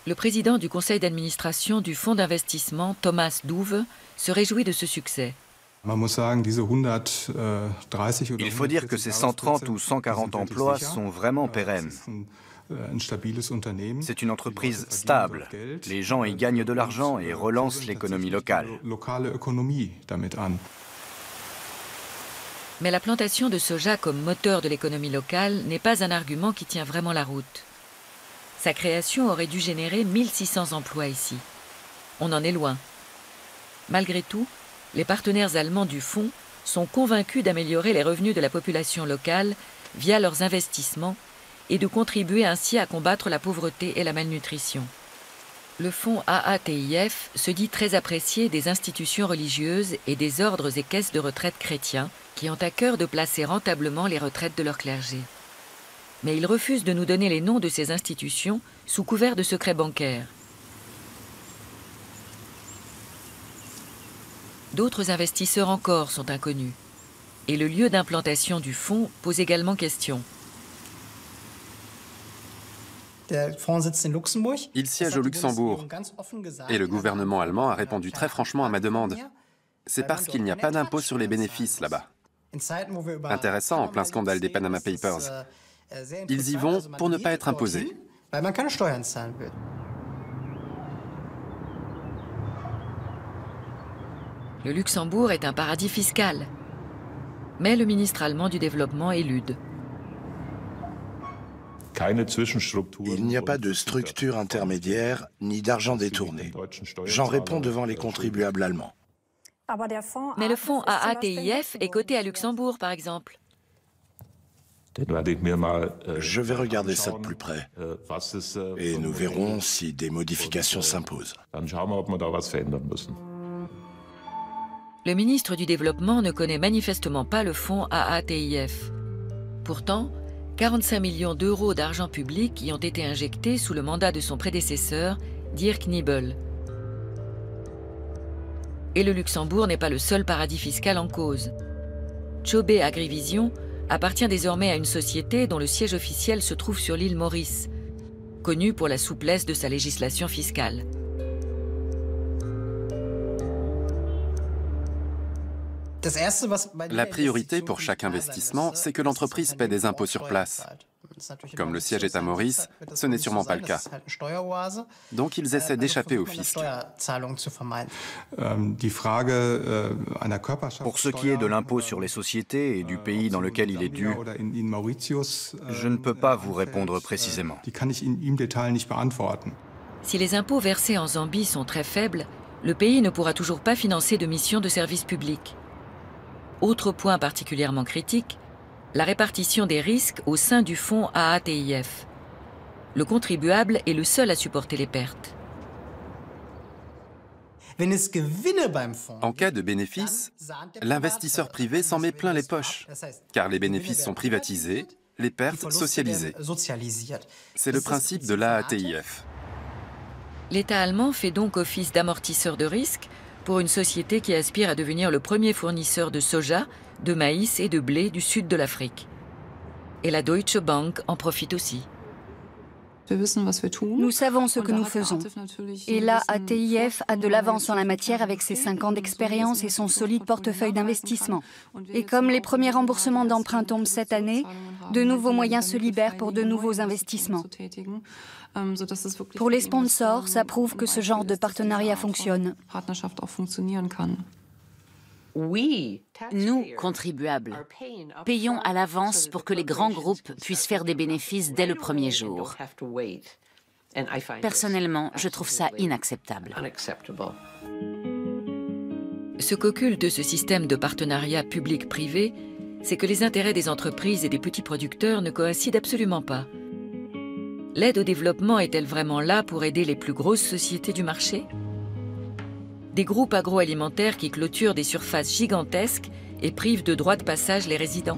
Le président du conseil d'administration du fonds d'investissement, Thomas Douve, se réjouit de ce succès. Il faut dire que ces 130 ou 140 emplois sont vraiment pérennes. C'est une entreprise stable. Les gens y gagnent de l'argent et relancent l'économie locale. Mais la plantation de soja comme moteur de l'économie locale n'est pas un argument qui tient vraiment la route. Sa création aurait dû générer 1600 emplois ici. On en est loin. Malgré tout, les partenaires allemands du fonds sont convaincus d'améliorer les revenus de la population locale via leurs investissements et de contribuer ainsi à combattre la pauvreté et la malnutrition. Le fonds AATIF se dit très apprécié des institutions religieuses et des ordres et caisses de retraite chrétiens qui ont à cœur de placer rentablement les retraites de leur clergé. Mais il refuse de nous donner les noms de ces institutions sous couvert de secret bancaire. D'autres investisseurs encore sont inconnus. Et le lieu d'implantation du fonds pose également question. Il siège au Luxembourg et le gouvernement allemand a répondu très franchement à ma demande. C'est parce qu'il n'y a pas d'impôt sur les bénéfices là-bas. Intéressant en plein scandale des Panama Papers. Ils y vont pour ne pas être imposés. Le Luxembourg est un paradis fiscal. Mais le ministre allemand du Développement élude. Il n'y a pas de structure intermédiaire ni d'argent détourné. J'en réponds devant les contribuables allemands. Mais le fonds AATIF est coté à Luxembourg, par exemple. Je vais regarder ça de plus près. Et nous verrons si des modifications s'imposent. Le ministre du Développement ne connaît manifestement pas le fonds AATIF. Pourtant, 45 millions d'euros d'argent public y ont été injectés sous le mandat de son prédécesseur, Dirk Niebel. Et le Luxembourg n'est pas le seul paradis fiscal en cause. Chobe Agrivision appartient désormais à une société dont le siège officiel se trouve sur l'île Maurice, connue pour la souplesse de sa législation fiscale. La priorité pour chaque investissement, c'est que l'entreprise paie des impôts sur place. Comme le siège est à Maurice, ce n'est sûrement pas le cas. Donc ils essaient d'échapper au fisc. Pour ce qui est de l'impôt sur les sociétés et du pays dans lequel il est dû, je ne peux pas vous répondre précisément. Si les impôts versés en Zambie sont très faibles, le pays ne pourra toujours pas financer de missions de service public. Autre point particulièrement critique, la répartition des risques au sein du fonds AATIF. Le contribuable est le seul à supporter les pertes. En cas de bénéfice, l'investisseur privé s'en met plein les poches, car les bénéfices sont privatisés, les pertes socialisées. C'est le principe de l'AATIF. L'État allemand fait donc office d'amortisseur de risque pour une société qui aspire à devenir le premier fournisseur de soja, de maïs et de blé du sud de l'Afrique. Et la Deutsche Bank en profite aussi. Nous savons ce que nous faisons. Et là, ATIF a de l'avance en la matière avec ses 5 ans d'expérience et son solide portefeuille d'investissement. Et comme les premiers remboursements d'emprunts tombent cette année, de nouveaux moyens se libèrent pour de nouveaux investissements. Pour les sponsors, ça prouve que ce genre de partenariat fonctionne. Nous, contribuables, payons à l'avance pour que les grands groupes puissent faire des bénéfices dès le premier jour. Personnellement, je trouve ça inacceptable. Ce qu'occulte ce système de partenariat public-privé, c'est que les intérêts des entreprises et des petits producteurs ne coïncident absolument pas. L'aide au développement est-elle vraiment là pour aider les plus grosses sociétés du marché ? Des groupes agroalimentaires qui clôturent des surfaces gigantesques et privent de droits de passage les résidents.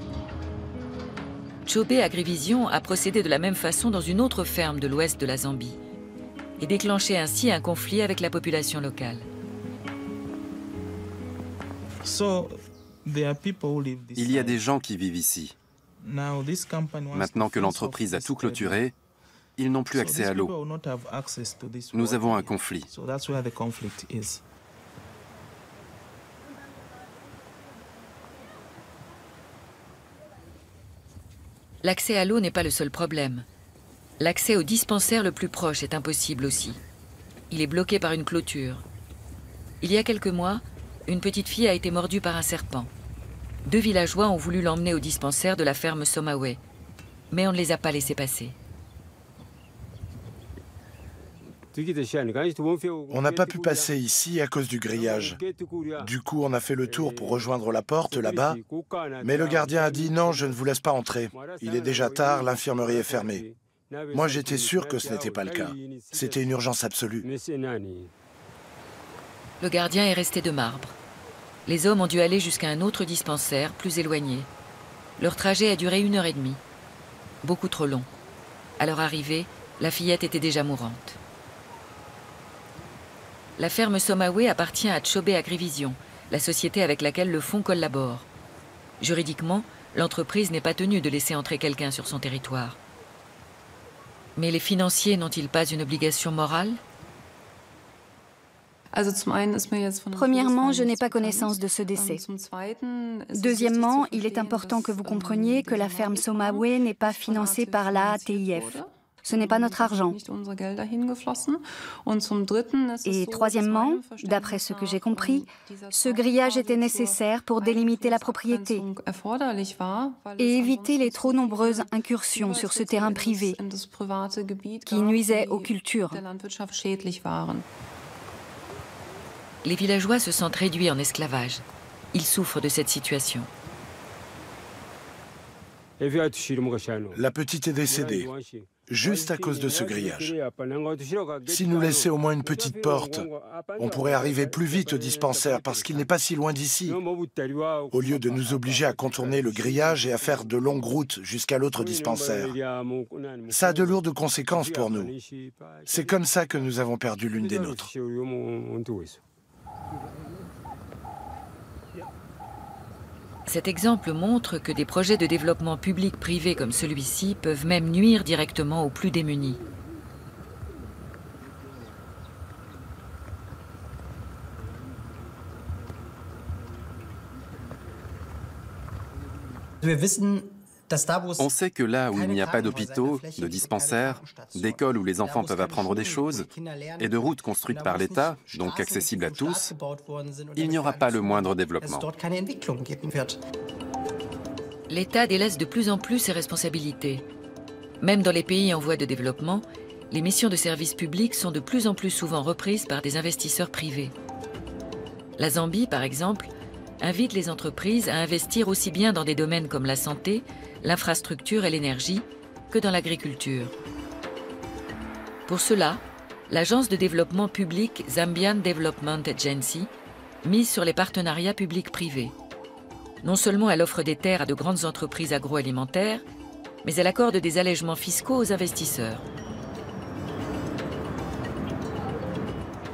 Chobe Agrivision a procédé de la même façon dans une autre ferme de l'ouest de la Zambie et déclenché ainsi un conflit avec la population locale. Il y a des gens qui vivent ici. Maintenant que l'entreprise a tout clôturé, ils n'ont plus accès à l'eau. Nous avons un conflit. L'accès à l'eau n'est pas le seul problème. L'accès au dispensaire le plus proche est impossible aussi. Il est bloqué par une clôture. Il y a quelques mois, une petite fille a été mordue par un serpent. 2 villageois ont voulu l'emmener au dispensaire de la ferme Somawe, mais on ne les a pas laissés passer. On n'a pas pu passer ici à cause du grillage. Du coup, on a fait le tour pour rejoindre la porte là-bas, mais le gardien a dit « Non, je ne vous laisse pas entrer. Il est déjà tard, l'infirmerie est fermée. » Moi, j'étais sûr que ce n'était pas le cas. C'était une urgence absolue. Le gardien est resté de marbre. Les hommes ont dû aller jusqu'à un autre dispensaire, plus éloigné. Leur trajet a duré 1h30. Beaucoup trop long. À leur arrivée, la fillette était déjà mourante. La ferme Somawe appartient à Chobe Agrivision, la société avec laquelle le fonds collabore. Juridiquement, l'entreprise n'est pas tenue de laisser entrer quelqu'un sur son territoire. Mais les financiers n'ont-ils pas une obligation morale ? Premièrement, je n'ai pas connaissance de ce décès. Deuxièmement, il est important que vous compreniez que la ferme Somawe n'est pas financée par l'AATIF. Ce n'est pas notre argent. Et troisièmement, d'après ce que j'ai compris, ce grillage était nécessaire pour délimiter la propriété et éviter les trop nombreuses incursions sur ce terrain privé qui nuisaient aux cultures. Les villageois se sentent réduits en esclavage. Ils souffrent de cette situation. La petite est décédée, juste à cause de ce grillage. Si nous laissait au moins une petite porte, on pourrait arriver plus vite au dispensaire parce qu'il n'est pas si loin d'ici, au lieu de nous obliger à contourner le grillage et à faire de longues routes jusqu'à l'autre dispensaire. Ça a de lourdes conséquences pour nous. C'est comme ça que nous avons perdu l'une des nôtres. Cet exemple montre que des projets de développement public-privé comme celui-ci peuvent même nuire directement aux plus démunis. On sait que là où il n'y a pas d'hôpitaux, de dispensaires, d'écoles où les enfants peuvent apprendre des choses, et de routes construites par l'État, donc accessibles à tous, il n'y aura pas le moindre développement. L'État délaisse de plus en plus ses responsabilités. Même dans les pays en voie de développement, les missions de service public sont de plus en plus souvent reprises par des investisseurs privés. La Zambie, par exemple, invite les entreprises à investir aussi bien dans des domaines comme la santé, l'infrastructure et l'énergie que dans l'agriculture. Pour cela, l'agence de développement public Zambian Development Agency mise sur les partenariats publics-privés. Non seulement elle offre des terres à de grandes entreprises agroalimentaires, mais elle accorde des allègements fiscaux aux investisseurs.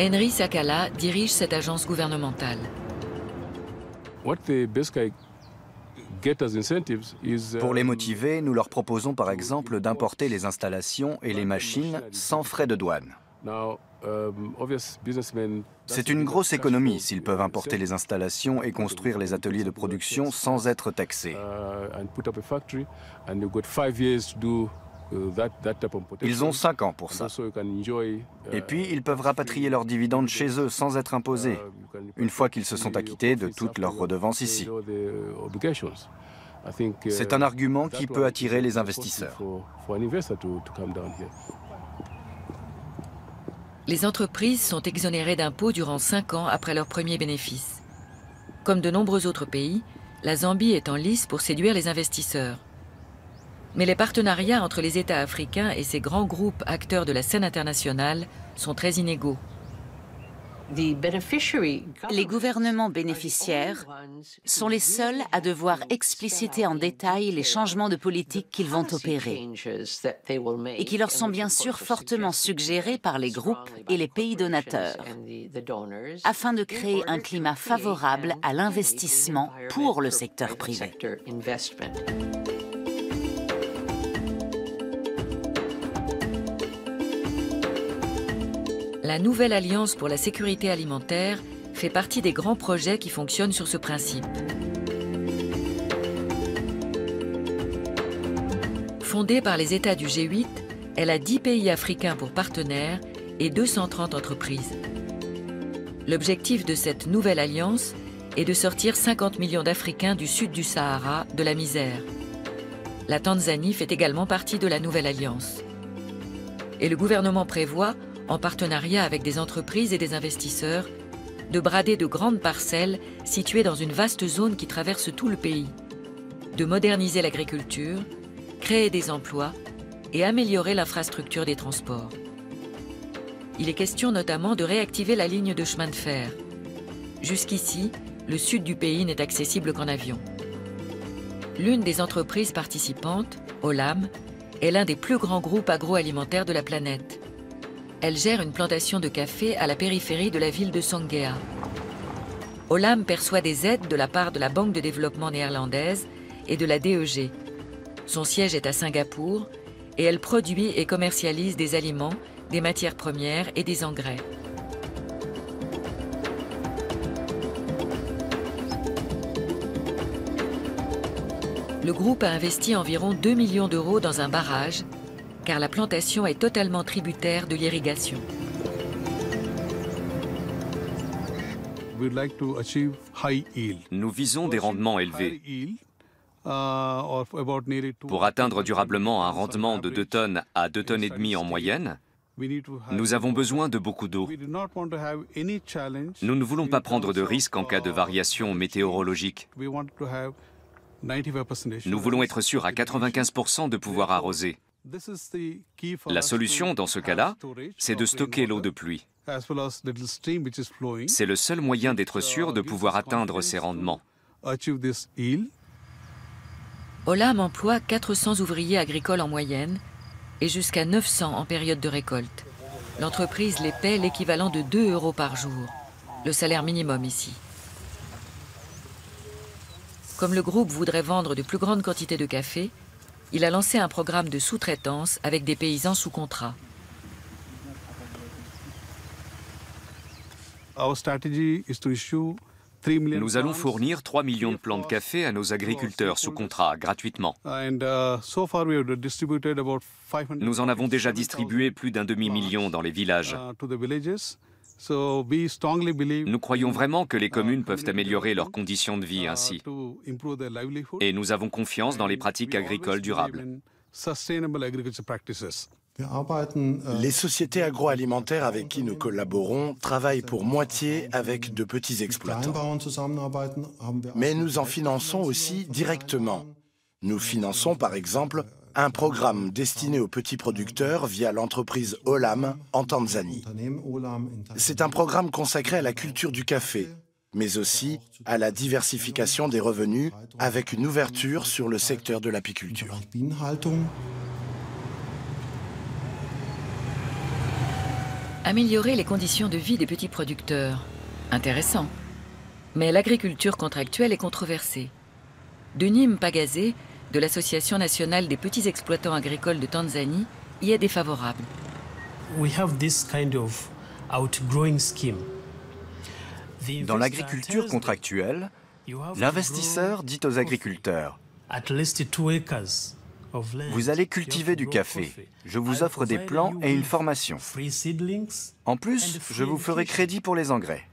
Henry Sakala dirige cette agence gouvernementale. Pour les motiver, nous leur proposons par exemple d'importer les installations et les machines sans frais de douane. C'est une grosse économie s'ils peuvent importer les installations et construire les ateliers de production sans être taxés. Ils ont 5 ans pour ça. Et puis, ils peuvent rapatrier leurs dividendes chez eux sans être imposés, une fois qu'ils se sont acquittés de toutes leurs redevances ici. C'est un argument qui peut attirer les investisseurs. Les entreprises sont exonérées d'impôts durant 5 ans après leur premier bénéfice. Comme de nombreux autres pays, la Zambie est en lice pour séduire les investisseurs. Mais les partenariats entre les États africains et ces grands groupes acteurs de la scène internationale sont très inégaux. Les gouvernements bénéficiaires sont les seuls à devoir expliciter en détail les changements de politique qu'ils vont opérer et qui leur sont bien sûr fortement suggérés par les groupes et les pays donateurs afin de créer un climat favorable à l'investissement pour le secteur privé. La Nouvelle Alliance pour la sécurité alimentaire fait partie des grands projets qui fonctionnent sur ce principe. Fondée par les États du G8, elle a 10 pays africains pour partenaires et 230 entreprises. L'objectif de cette nouvelle alliance est de sortir 50 millions d'Africains du sud du Sahara de la misère. La Tanzanie fait également partie de la Nouvelle Alliance. Et le gouvernement prévoit, en partenariat avec des entreprises et des investisseurs, de brader de grandes parcelles situées dans une vaste zone qui traverse tout le pays, de moderniser l'agriculture, créer des emplois et améliorer l'infrastructure des transports. Il est question notamment de réactiver la ligne de chemin de fer. Jusqu'ici, le sud du pays n'est accessible qu'en avion. L'une des entreprises participantes, Olam, est l'un des plus grands groupes agroalimentaires de la planète. Elle gère une plantation de café à la périphérie de la ville de Songea. Olam perçoit des aides de la part de la Banque de développement néerlandaise et de la DEG. Son siège est à Singapour et elle produit et commercialise des aliments, des matières premières et des engrais. Le groupe a investi environ 2 millions d'euros dans un barrage, car la plantation est totalement tributaire de l'irrigation. Nous visons des rendements élevés. Pour atteindre durablement un rendement de 2 tonnes à 2,5 tonnes en moyenne, nous avons besoin de beaucoup d'eau. Nous ne voulons pas prendre de risques en cas de variation météorologique. Nous voulons être sûrs à 95% de pouvoir arroser. La solution dans ce cas-là, c'est de stocker l'eau de pluie. C'est le seul moyen d'être sûr de pouvoir atteindre ces rendements. Olam emploie 400 ouvriers agricoles en moyenne et jusqu'à 900 en période de récolte. L'entreprise les paie l'équivalent de 2 € par jour, le salaire minimum ici. Comme le groupe voudrait vendre de plus grandes quantités de café, il a lancé un programme de sous-traitance avec des paysans sous contrat. Nous allons fournir 3 millions de plants de café à nos agriculteurs sous contrat, gratuitement. Nous en avons déjà distribué plus d'1 demi-million dans les villages. Nous croyons vraiment que les communes peuvent améliorer leurs conditions de vie ainsi. Et nous avons confiance dans les pratiques agricoles durables. Les sociétés agroalimentaires avec qui nous collaborons travaillent pour moitié avec de petits exploitants. Mais nous en finançons aussi directement. Nous finançons par exemple un programme destiné aux petits producteurs via l'entreprise Olam en Tanzanie. C'est un programme consacré à la culture du café, mais aussi à la diversification des revenus avec une ouverture sur le secteur de l'apiculture. Améliorer les conditions de vie des petits producteurs. Intéressant. Mais l'agriculture contractuelle est controversée. Denis Mpagaze, de l'Association nationale des petits exploitants agricoles de Tanzanie, y est défavorable. Dans l'agriculture contractuelle, l'investisseur dit aux agriculteurs « Vous allez cultiver du café. Je vous offre des plants et une formation. En plus, je vous ferai crédit pour les engrais. »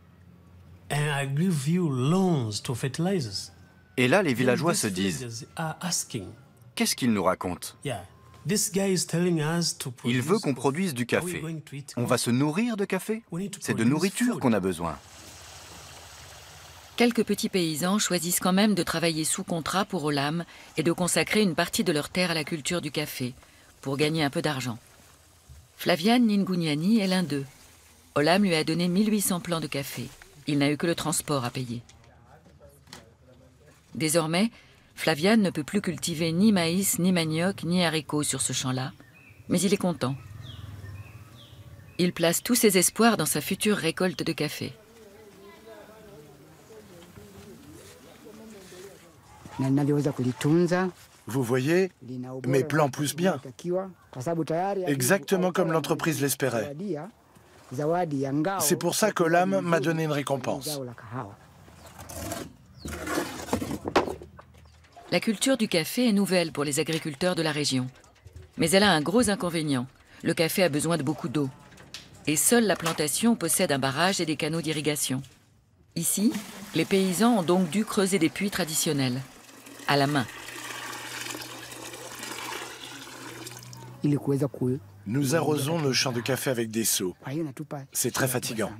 Et là, les villageois se disent « Qu'est-ce qu'il nous raconte ? Il veut qu'on produise du café. On va se nourrir de café ? C'est de nourriture qu'on a besoin. » Quelques petits paysans choisissent quand même de travailler sous contrat pour Olam et de consacrer une partie de leur terre à la culture du café, pour gagner un peu d'argent. Flavian Ningunyani est l'un d'eux. Olam lui a donné 1800 plants de café. Il n'a eu que le transport à payer. Désormais, Flavian ne peut plus cultiver ni maïs, ni manioc, ni haricots sur ce champ-là, mais il est content. Il place tous ses espoirs dans sa future récolte de café. Vous voyez, mes plants poussent bien, exactement comme l'entreprise l'espérait. C'est pour ça qu'Olam m'a donné une récompense. La culture du café est nouvelle pour les agriculteurs de la région. Mais elle a un gros inconvénient. Le café a besoin de beaucoup d'eau. Et seule la plantation possède un barrage et des canaux d'irrigation. Ici, les paysans ont donc dû creuser des puits traditionnels, à la main. Nous arrosons nos champs de café avec des seaux. C'est très fatigant.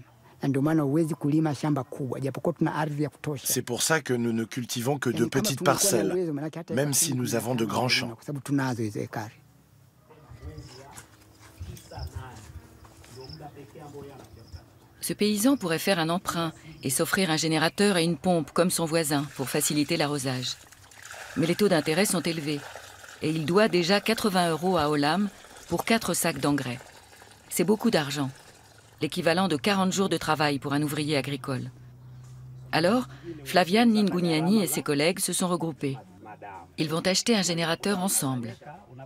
C'est pour ça que nous ne cultivons que de petites parcelles, même si nous avons de grands champs. Ce paysan pourrait faire un emprunt et s'offrir un générateur et une pompe comme son voisin pour faciliter l'arrosage. Mais les taux d'intérêt sont élevés et il doit déjà 80 € à Olam pour 4 sacs d'engrais. C'est beaucoup d'argent, l'équivalent de 40 jours de travail pour un ouvrier agricole. Alors, Flavian Ningunyani et ses collègues se sont regroupés. Ils vont acheter un générateur ensemble.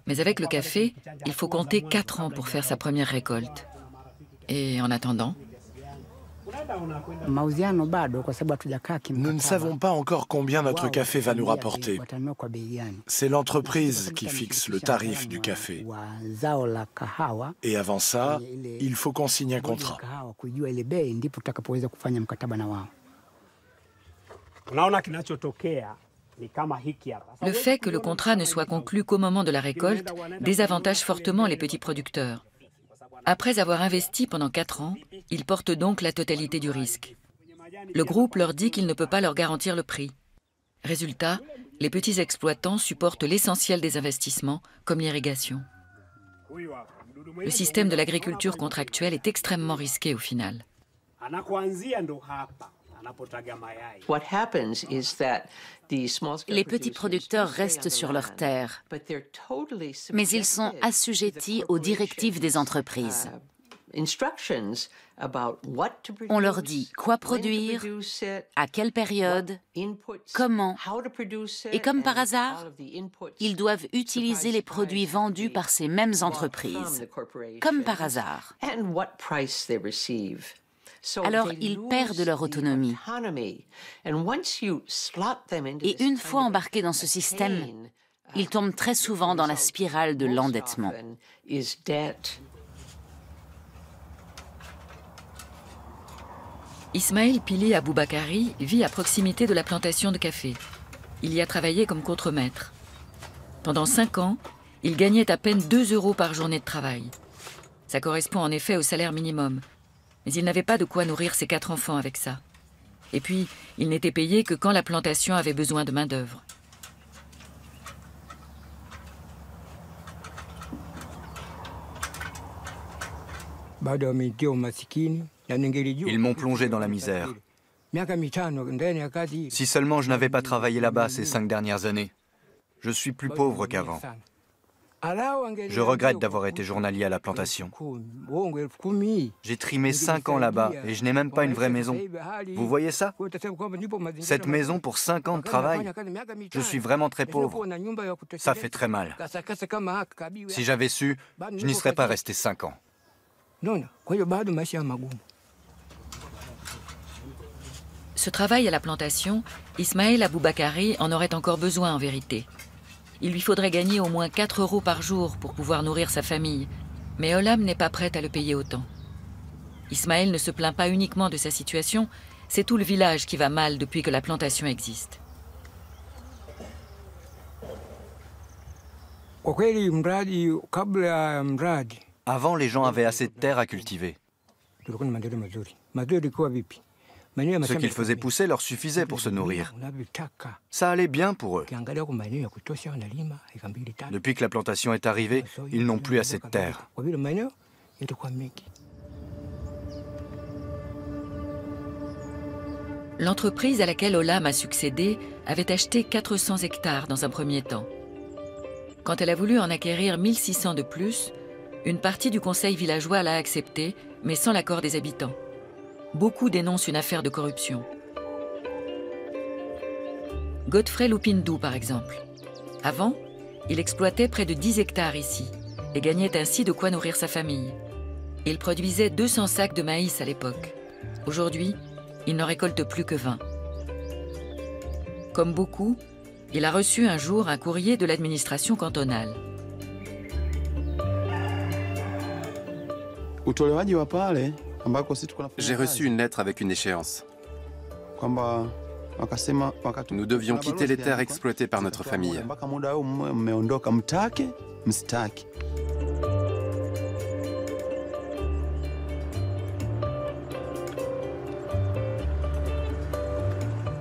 Mais avec le café, il faut compter 4 ans pour faire sa première récolte. Et en attendant... Nous ne savons pas encore combien notre café va nous rapporter. C'est l'entreprise qui fixe le tarif du café. Et avant ça, il faut qu'on signe un contrat. Le fait que le contrat ne soit conclu qu'au moment de la récolte désavantage fortement les petits producteurs. Après avoir investi pendant 4 ans, ils portent donc la totalité du risque. Le groupe leur dit qu'il ne peut pas leur garantir le prix. Résultat, les petits exploitants supportent l'essentiel des investissements, comme l'irrigation. Le système de l'agriculture contractuelle est extrêmement risqué au final. Les petits producteurs restent sur leurs terres, mais ils sont assujettis aux directives des entreprises. On leur dit quoi produire, à quelle période, comment. Et comme par hasard, ils doivent utiliser les produits vendus par ces mêmes entreprises. Comme par hasard. Alors ils perdent leur autonomie. Et une fois embarqués dans ce système, ils tombent très souvent dans la spirale de l'endettement. Ismaël Pili Aboubakari vit à proximité de la plantation de café. Il y a travaillé comme contremaître. Pendant 5 ans, Il gagnait à peine 2 € par journée de travail. Ça correspond en effet au salaire minimum. Mais il n'avait pas de quoi nourrir ses 4 enfants avec ça. Et puis, il n'était payé que quand la plantation avait besoin de main-d'œuvre. Ils m'ont plongé dans la misère. Si seulement je n'avais pas travaillé là-bas ces 5 dernières années, je suis plus pauvre qu'avant. Je regrette d'avoir été journalier à la plantation. J'ai trimé 5 ans là-bas et je n'ai même pas une vraie maison. Vous voyez ça? Cette maison pour 5 ans de travail, je suis vraiment très pauvre. Ça fait très mal. Si j'avais su, je n'y serais pas resté 5 ans. Ce travail à la plantation, Ismaël Aboubakari en aurait encore besoin en vérité. Il lui faudrait gagner au moins 4 € par jour pour pouvoir nourrir sa famille. Mais Olam n'est pas prête à le payer autant. Ismaël ne se plaint pas uniquement de sa situation, c'est tout le village qui va mal depuis que la plantation existe. Avant, les gens avaient assez de terre à cultiver. Ce qu'ils faisaient pousser leur suffisait pour se nourrir. Ça allait bien pour eux. Depuis que la plantation est arrivée, ils n'ont plus assez de terre. L'entreprise à laquelle Olam a succédé avait acheté 400 hectares dans un premier temps. Quand elle a voulu en acquérir 1600 de plus, une partie du conseil villageois l'a accepté, mais sans l'accord des habitants. Beaucoup dénoncent une affaire de corruption. Godfrey Lupindou, par exemple. Avant, il exploitait près de 10 hectares ici et gagnait ainsi de quoi nourrir sa famille. Il produisait 200 sacs de maïs à l'époque. Aujourd'hui, il n'en récolte plus que 20. Comme beaucoup, il a reçu un jour un courrier de l'administration cantonale. J'ai reçu une lettre avec une échéance. Nous devions quitter les terres exploitées par notre famille.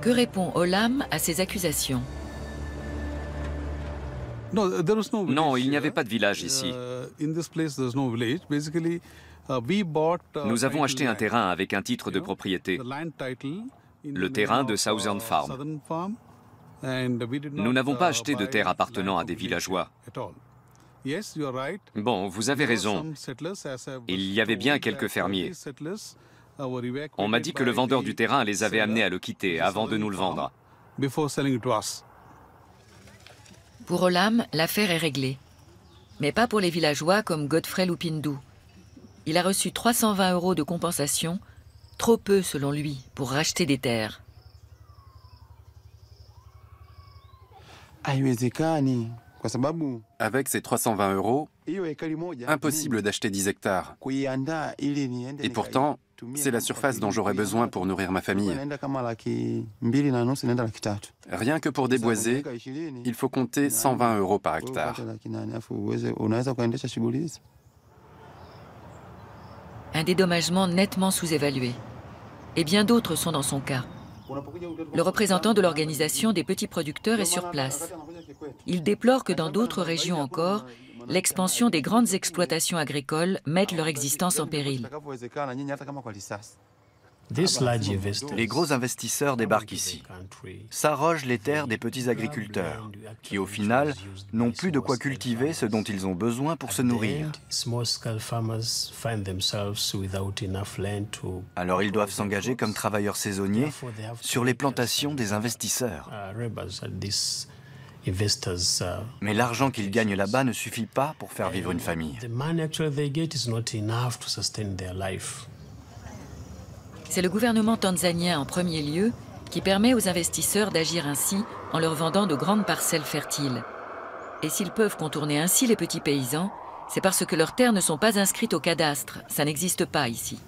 Que répond Olam à ces accusations? Non, il n'y avait pas de village ici. Nous avons acheté un terrain avec un titre de propriété, le terrain de Southern Farm. Nous n'avons pas acheté de terre appartenant à des villageois. Bon, vous avez raison. Il y avait bien quelques fermiers. On m'a dit que le vendeur du terrain les avait amenés à le quitter avant de nous le vendre. Pour Olam, l'affaire est réglée. Mais pas pour les villageois comme Godfrey Lupindou. Il a reçu 320 € de compensation, trop peu selon lui, pour racheter des terres. Avec ces 320 €, impossible d'acheter 10 hectares. Et pourtant, c'est la surface dont j'aurais besoin pour nourrir ma famille. Rien que pour déboiser, il faut compter 120 € par hectare. Un dédommagement nettement sous-évalué. Et bien d'autres sont dans son cas. Le représentant de l'organisation des petits producteurs est sur place. Il déplore que dans d'autres régions encore, l'expansion des grandes exploitations agricoles mette leur existence en péril. Les gros investisseurs débarquent ici, s'arrogent les terres des petits agriculteurs, qui au final n'ont plus de quoi cultiver ce dont ils ont besoin pour se nourrir. Alors ils doivent s'engager comme travailleurs saisonniers sur les plantations des investisseurs. Mais l'argent qu'ils gagnent là-bas ne suffit pas pour faire vivre une famille. C'est le gouvernement tanzanien en premier lieu qui permet aux investisseurs d'agir ainsi en leur vendant de grandes parcelles fertiles. Et s'ils peuvent contourner ainsi les petits paysans, c'est parce que leurs terres ne sont pas inscrites au cadastre. Ça n'existe pas ici.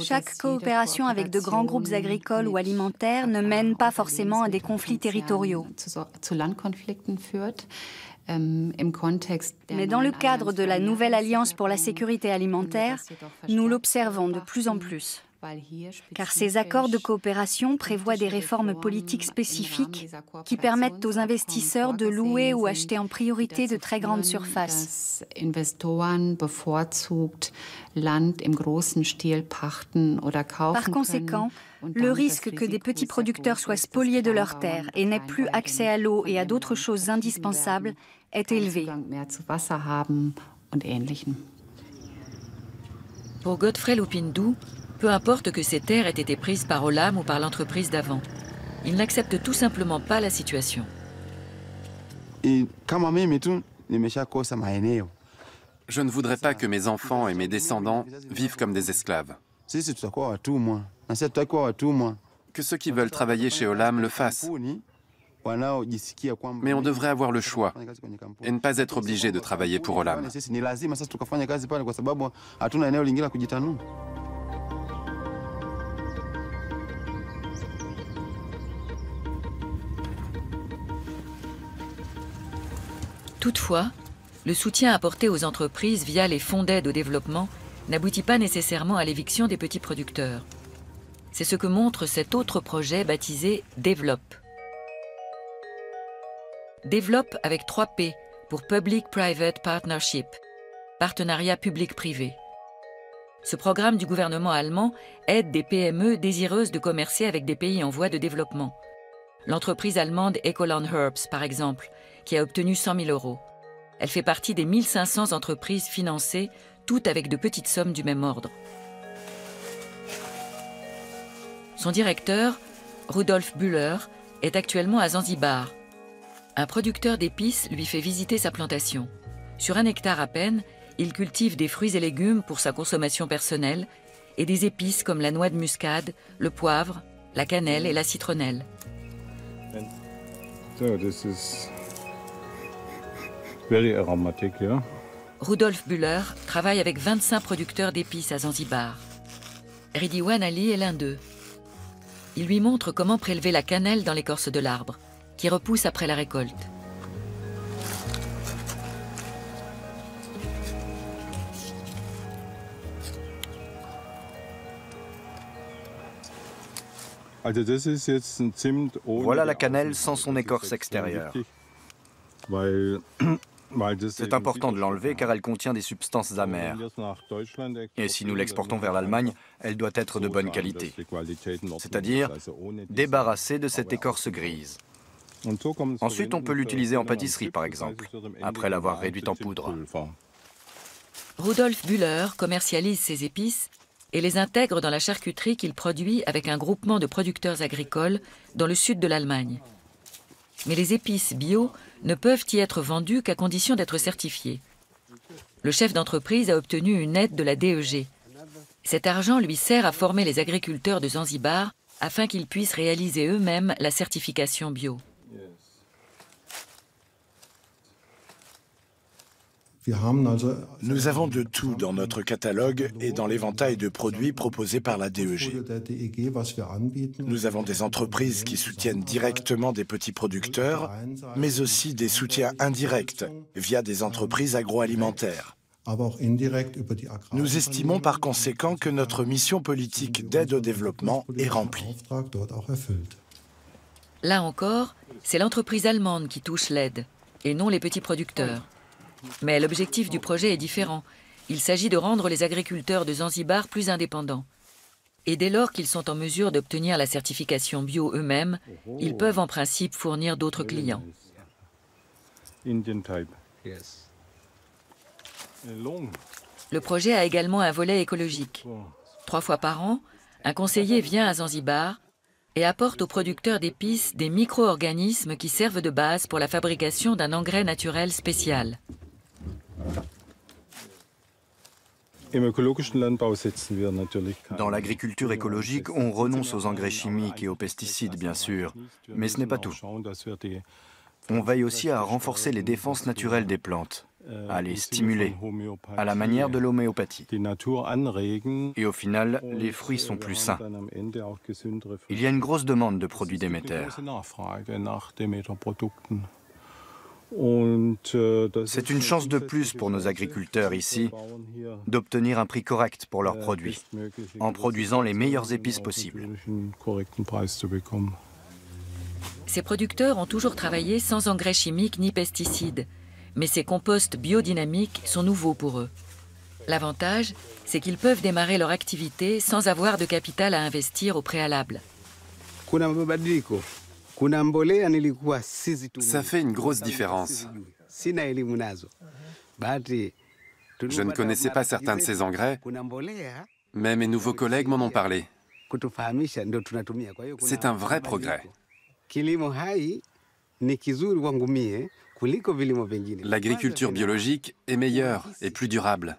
Chaque coopération avec de grands groupes agricoles ou alimentaires ne mène pas forcément à des conflits territoriaux. Mais dans le cadre de la nouvelle Alliance pour la sécurité alimentaire, nous l'observons de plus en plus. Car ces accords de coopération prévoient des réformes politiques spécifiques qui permettent aux investisseurs de louer ou acheter en priorité de très grandes surfaces. Par conséquent, le risque que des petits producteurs soient spoliés de leurs terres et n'aient plus accès à l'eau et à d'autres choses indispensables est élevé. Pour Godfrey Lupindou, peu importe que ces terres aient été prises par Olam ou par l'entreprise d'avant. Il n'accepte tout simplement pas la situation. Je ne voudrais pas que mes enfants et mes descendants vivent comme des esclaves. Que ceux qui veulent travailler chez Olam le fassent. Mais on devrait avoir le choix et ne pas être obligé de travailler pour Olam. Toutefois, le soutien apporté aux entreprises via les fonds d'aide au développement n'aboutit pas nécessairement à l'éviction des petits producteurs. C'est ce que montre cet autre projet baptisé Develop. Develop avec 3 P pour Public-Private Partnership, partenariat public-privé. Ce programme du gouvernement allemand aide des PME désireuses de commercer avec des pays en voie de développement. L'entreprise allemande Ecoland Herbst, par exemple, qui a obtenu 100 000 €. Elle fait partie des 1500 entreprises financées, toutes avec de petites sommes du même ordre. Son directeur, Rudolf Bühler, est actuellement à Zanzibar. Un producteur d'épices lui fait visiter sa plantation. Sur 1 hectare à peine, il cultive des fruits et légumes pour sa consommation personnelle et des épices comme la noix de muscade, le poivre, la cannelle et la citronnelle. Rudolf Bühler travaille avec 25 producteurs d'épices à Zanzibar. Ridwan Ali est l'un d'eux. Il lui montre comment prélever la cannelle dans l'écorce de l'arbre, qui repousse après la récolte. Voilà la cannelle sans son écorce extérieure. C'est important de l'enlever car elle contient des substances amères. Et si nous l'exportons vers l'Allemagne, elle doit être de bonne qualité, c'est-à-dire débarrassée de cette écorce grise. Ensuite, on peut l'utiliser en pâtisserie, par exemple, après l'avoir réduite en poudre. Rudolf Bühler commercialise ses épices et les intègre dans la charcuterie qu'il produit avec un groupement de producteurs agricoles dans le sud de l'Allemagne. Mais les épices bio ne peuvent y être vendues qu'à condition d'être certifiées. Le chef d'entreprise a obtenu une aide de la DEG. Cet argent lui sert à former les agriculteurs de Zanzibar afin qu'ils puissent réaliser eux-mêmes la certification bio. Nous avons de tout dans notre catalogue et dans l'éventail de produits proposés par la DEG. Nous avons des entreprises qui soutiennent directement des petits producteurs, mais aussi des soutiens indirects via des entreprises agroalimentaires. Nous estimons par conséquent que notre mission politique d'aide au développement est remplie. Là encore, c'est l'entreprise allemande qui touche l'aide, et non les petits producteurs. Mais l'objectif du projet est différent. Il s'agit de rendre les agriculteurs de Zanzibar plus indépendants. Et dès lors qu'ils sont en mesure d'obtenir la certification bio eux-mêmes, ils peuvent en principe fournir d'autres clients. Le projet a également un volet écologique. 3 fois par an, un conseiller vient à Zanzibar et apporte aux producteurs d'épices des micro-organismes qui servent de base pour la fabrication d'un engrais naturel spécial. Dans l'agriculture écologique, on renonce aux engrais chimiques et aux pesticides, bien sûr, mais ce n'est pas tout. On veille aussi à renforcer les défenses naturelles des plantes. à les stimuler, à la manière de l'homéopathie. Et au final, les fruits sont plus sains. Il y a une grosse demande de produits Déméter. C'est une chance de plus pour nos agriculteurs ici d'obtenir un prix correct pour leurs produits, en produisant les meilleures épices possibles. Ces producteurs ont toujours travaillé sans engrais chimiques ni pesticides, mais ces composts biodynamiques sont nouveaux pour eux. L'avantage, c'est qu'ils peuvent démarrer leur activité sans avoir de capital à investir au préalable. Ça fait une grosse différence. Je ne connaissais pas certains de ces engrais, mais mes nouveaux collègues m'en ont parlé. C'est un vrai progrès. L'agriculture biologique est meilleure et plus durable.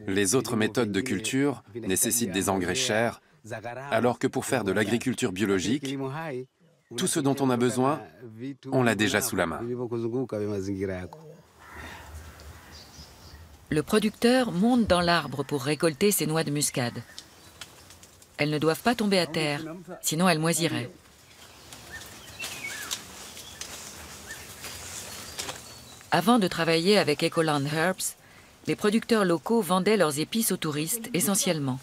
Les autres méthodes de culture nécessitent des engrais chers, alors que pour faire de l'agriculture biologique, tout ce dont on a besoin, on l'a déjà sous la main. Le producteur monte dans l'arbre pour récolter ses noix de muscade. Elles ne doivent pas tomber à terre, sinon elles moisiraient. Avant de travailler avec Ecoland Herbs, les producteurs locaux vendaient leurs épices aux touristes essentiellement.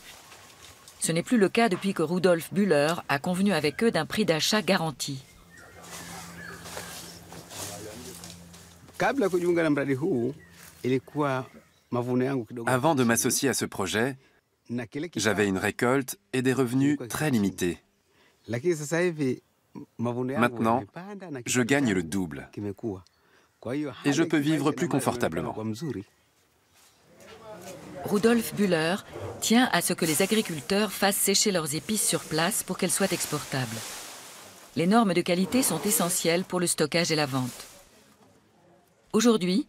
Ce n'est plus le cas depuis que Rudolf Bühler a convenu avec eux d'un prix d'achat garanti. Avant de m'associer à ce projet, j'avais une récolte et des revenus très limités. Maintenant, je gagne le double et je peux vivre plus confortablement. Rudolf Bühler tient à ce que les agriculteurs fassent sécher leurs épices sur place pour qu'elles soient exportables. Les normes de qualité sont essentielles pour le stockage et la vente. Aujourd'hui,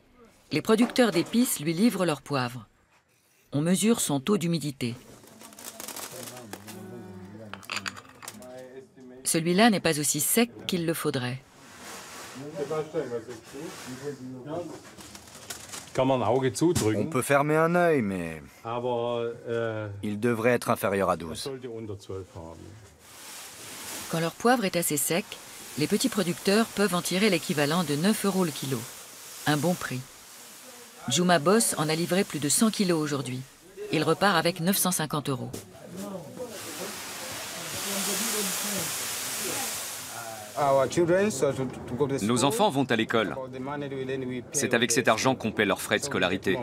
les producteurs d'épices lui livrent leurs poivres. On mesure son taux d'humidité. Celui-là n'est pas aussi sec qu'il le faudrait. On peut fermer un œil, mais il devrait être inférieur à 12. Quand leur poivre est assez sec, les petits producteurs peuvent en tirer l'équivalent de 9 € le kilo. Un bon prix. Juma Boss en a livré plus de 100 kilos aujourd'hui. Il repart avec 950 €. Nos enfants vont à l'école. C'est avec cet argent qu'on paie leurs frais de scolarité.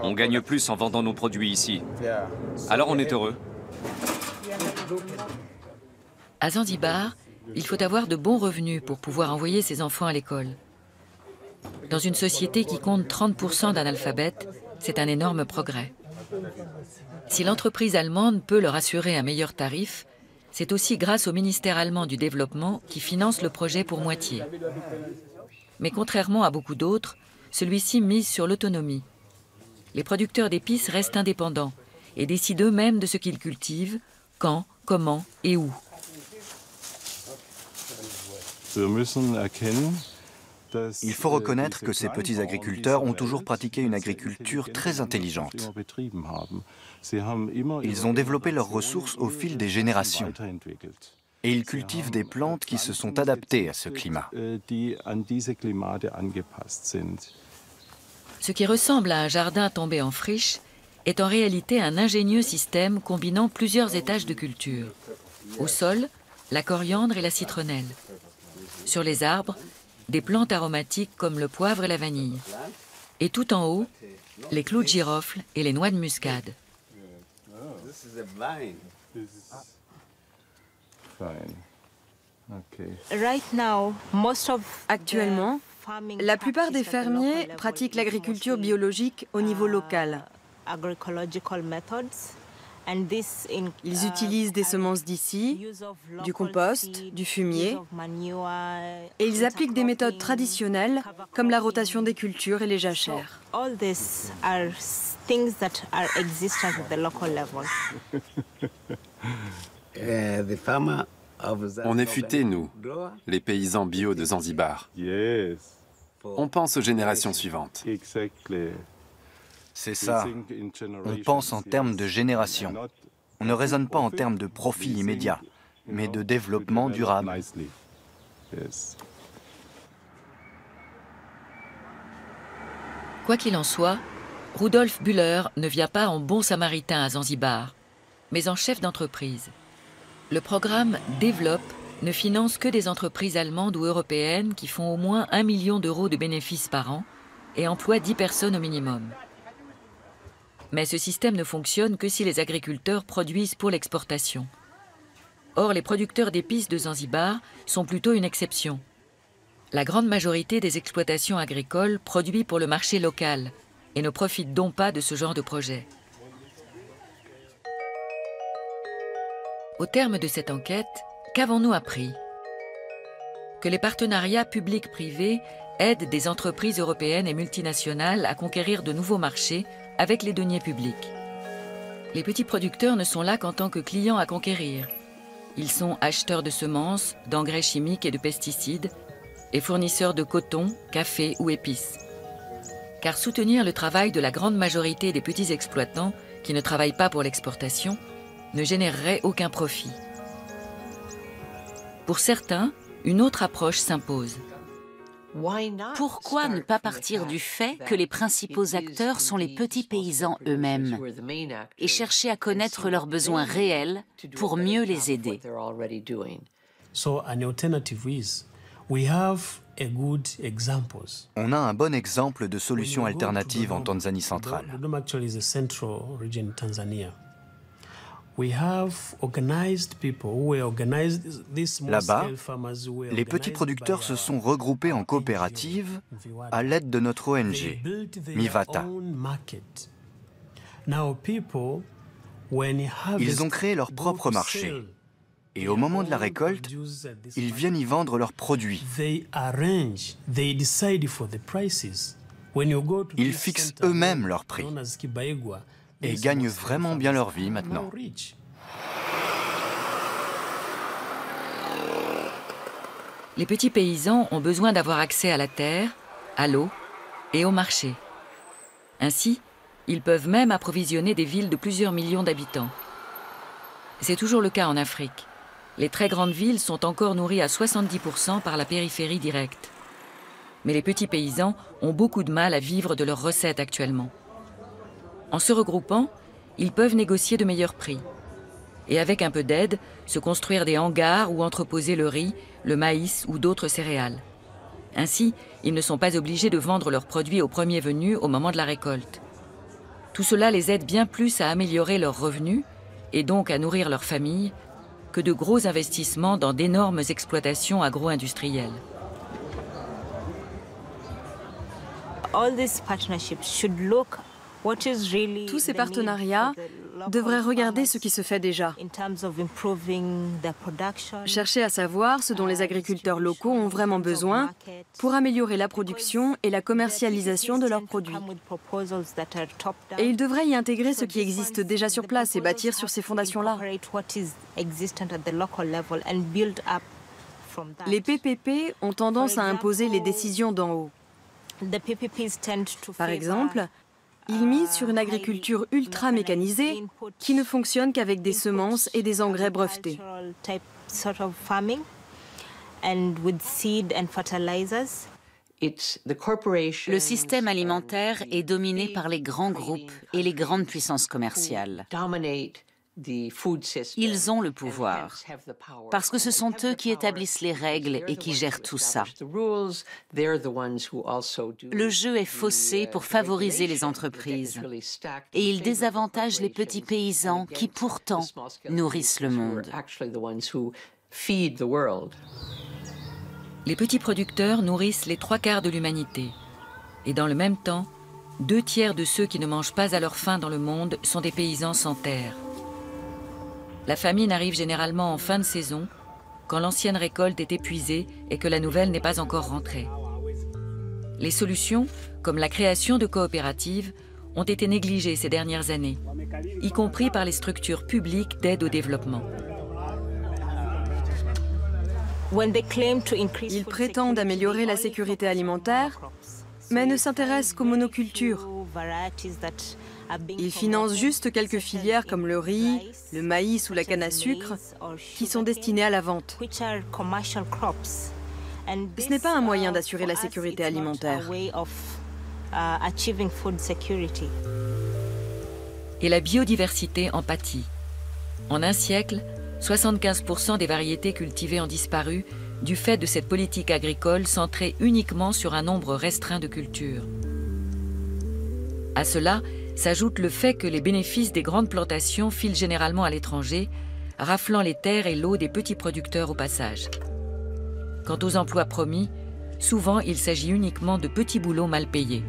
On gagne plus en vendant nos produits ici. Alors on est heureux. À Zanzibar, il faut avoir de bons revenus pour pouvoir envoyer ses enfants à l'école. Dans une société qui compte 30% d'analphabètes, c'est un énorme progrès. Si l'entreprise allemande peut leur assurer un meilleur tarif, c'est aussi grâce au ministère allemand du développement qui finance le projet pour moitié. Mais contrairement à beaucoup d'autres, celui-ci mise sur l'autonomie. Les producteurs d'épices restent indépendants et décident eux-mêmes de ce qu'ils cultivent, quand, comment et où. Il faut reconnaître que ces petits agriculteurs ont toujours pratiqué une agriculture très intelligente. Ils ont développé leurs ressources au fil des générations. Et ils cultivent des plantes qui se sont adaptées à ce climat. Ce qui ressemble à un jardin tombé en friche est en réalité un ingénieux système combinant plusieurs étages de culture. Au sol, la coriandre et la citronnelle. Sur les arbres, des plantes aromatiques comme le poivre et la vanille. Et tout en haut, les clous de girofle et les noix de muscade. Actuellement, la plupart des fermiers pratiquent l'agriculture biologique au niveau local. Ils utilisent des semences d'ici, du compost, du fumier, et ils appliquent des méthodes traditionnelles comme la rotation des cultures et les jachères. On est futés, nous, les paysans bio de Zanzibar. On pense aux générations suivantes. C'est ça. On pense en termes de génération. On ne raisonne pas en termes de profit immédiat, mais de développement durable. Quoi qu'il en soit, Rudolf Bühler ne vient pas en bon samaritain à Zanzibar, mais en chef d'entreprise. Le programme Développe ne finance que des entreprises allemandes ou européennes qui font au moins 1 million d'euros de bénéfices par an et emploient 10 personnes au minimum. Mais ce système ne fonctionne que si les agriculteurs produisent pour l'exportation. Or, les producteurs d'épices de Zanzibar sont plutôt une exception. La grande majorité des exploitations agricoles produisent pour le marché local et ne profitent donc pas de ce genre de projet. Au terme de cette enquête, qu'avons-nous appris? Que les partenariats publics-privés aident des entreprises européennes et multinationales à conquérir de nouveaux marchés avec les deniers publics. Les petits producteurs ne sont là qu'en tant que clients à conquérir. Ils sont acheteurs de semences, d'engrais chimiques et de pesticides, et fournisseurs de coton, café ou épices. Car soutenir le travail de la grande majorité des petits exploitants qui ne travaillent pas pour l'exportation ne générerait aucun profit. Pour certains, une autre approche s'impose. Pourquoi ne pas partir du fait que les principaux acteurs sont les petits paysans eux-mêmes et chercher à connaître leurs besoins réels pour mieux les aider? On a un bon exemple de solution alternative en Tanzanie centrale. Là-bas, les petits producteurs se sont regroupés en coopératives à l'aide de notre ONG, Mivata. Ils ont créé leur propre marché. Et au moment de la récolte, ils viennent y vendre leurs produits. Ils fixent eux-mêmes leurs prix et gagnent vraiment bien leur vie maintenant. Les petits paysans ont besoin d'avoir accès à la terre, à l'eau et au marché. Ainsi, ils peuvent même approvisionner des villes de plusieurs millions d'habitants. C'est toujours le cas en Afrique. Les très grandes villes sont encore nourries à 70% par la périphérie directe. Mais les petits paysans ont beaucoup de mal à vivre de leurs recettes actuellement. En se regroupant, ils peuvent négocier de meilleurs prix. Et avec un peu d'aide, se construire des hangars où entreposer le riz, le maïs ou d'autres céréales. Ainsi, ils ne sont pas obligés de vendre leurs produits au premier venu au moment de la récolte. Tout cela les aide bien plus à améliorer leurs revenus et donc à nourrir leur famille que de gros investissements dans d'énormes exploitations agro-industrielles. Tous ces partenariats devraient regarder ce qui se fait déjà, chercher à savoir ce dont les agriculteurs locaux ont vraiment besoin pour améliorer la production et la commercialisation de leurs produits. Et ils devraient y intégrer ce qui existe déjà sur place et bâtir sur ces fondations-là. Les PPP ont tendance à imposer les décisions d'en haut. Par exemple, ils misent sur une agriculture ultra mécanisée qui ne fonctionne qu'avec des semences et des engrais brevetés. Le système alimentaire est dominé par les grands groupes et les grandes puissances commerciales. Ils ont le pouvoir, parce que ce sont eux qui établissent les règles et qui gèrent tout ça. Le jeu est faussé pour favoriser les entreprises, et il désavantage les petits paysans qui pourtant nourrissent le monde. Les petits producteurs nourrissent les 3/4 de l'humanité. Et dans le même temps, 2/3 de ceux qui ne mangent pas à leur faim dans le monde sont des paysans sans terre. La famine arrive généralement en fin de saison, quand l'ancienne récolte est épuisée et que la nouvelle n'est pas encore rentrée. Les solutions, comme la création de coopératives, ont été négligées ces dernières années, y compris par les structures publiques d'aide au développement. Ils prétendent améliorer la sécurité alimentaire, mais ne s'intéressent qu'aux monocultures. Ils financent juste quelques filières comme le riz, le maïs ou la canne à sucre, qui sont destinées à la vente. Ce n'est pas un moyen d'assurer la sécurité alimentaire. Et la biodiversité en pâtit. En un siècle, 75% des variétés cultivées ont disparu du fait de cette politique agricole centrée uniquement sur un nombre restreint de cultures. À cela s'ajoute le fait que les bénéfices des grandes plantations filent généralement à l'étranger, raflant les terres et l'eau des petits producteurs au passage. Quant aux emplois promis, souvent il s'agit uniquement de petits boulots mal payés.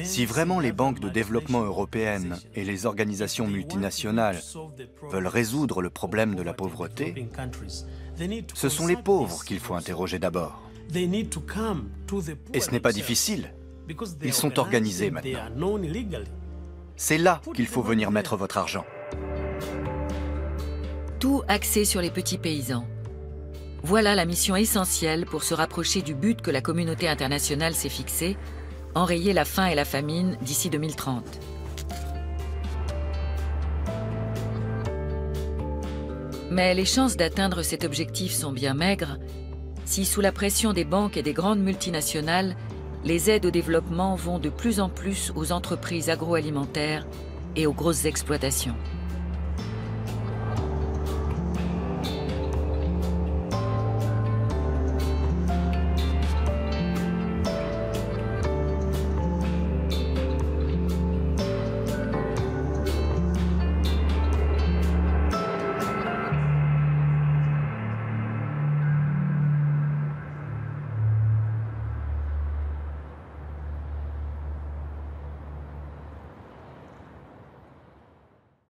Si vraiment les banques de développement européennes et les organisations multinationales veulent résoudre le problème de la pauvreté, ce sont les pauvres qu'il faut interroger d'abord. Et ce n'est pas difficile. Ils sont organisés maintenant. C'est là qu'il faut venir mettre votre argent. Tout axé sur les petits paysans. Voilà la mission essentielle pour se rapprocher du but que la communauté internationale s'est fixé, enrayer la faim et la famine d'ici 2030. Mais les chances d'atteindre cet objectif sont bien maigres si, sous la pression des banques et des grandes multinationales, les aides au développement vont de plus en plus aux entreprises agroalimentaires et aux grosses exploitations.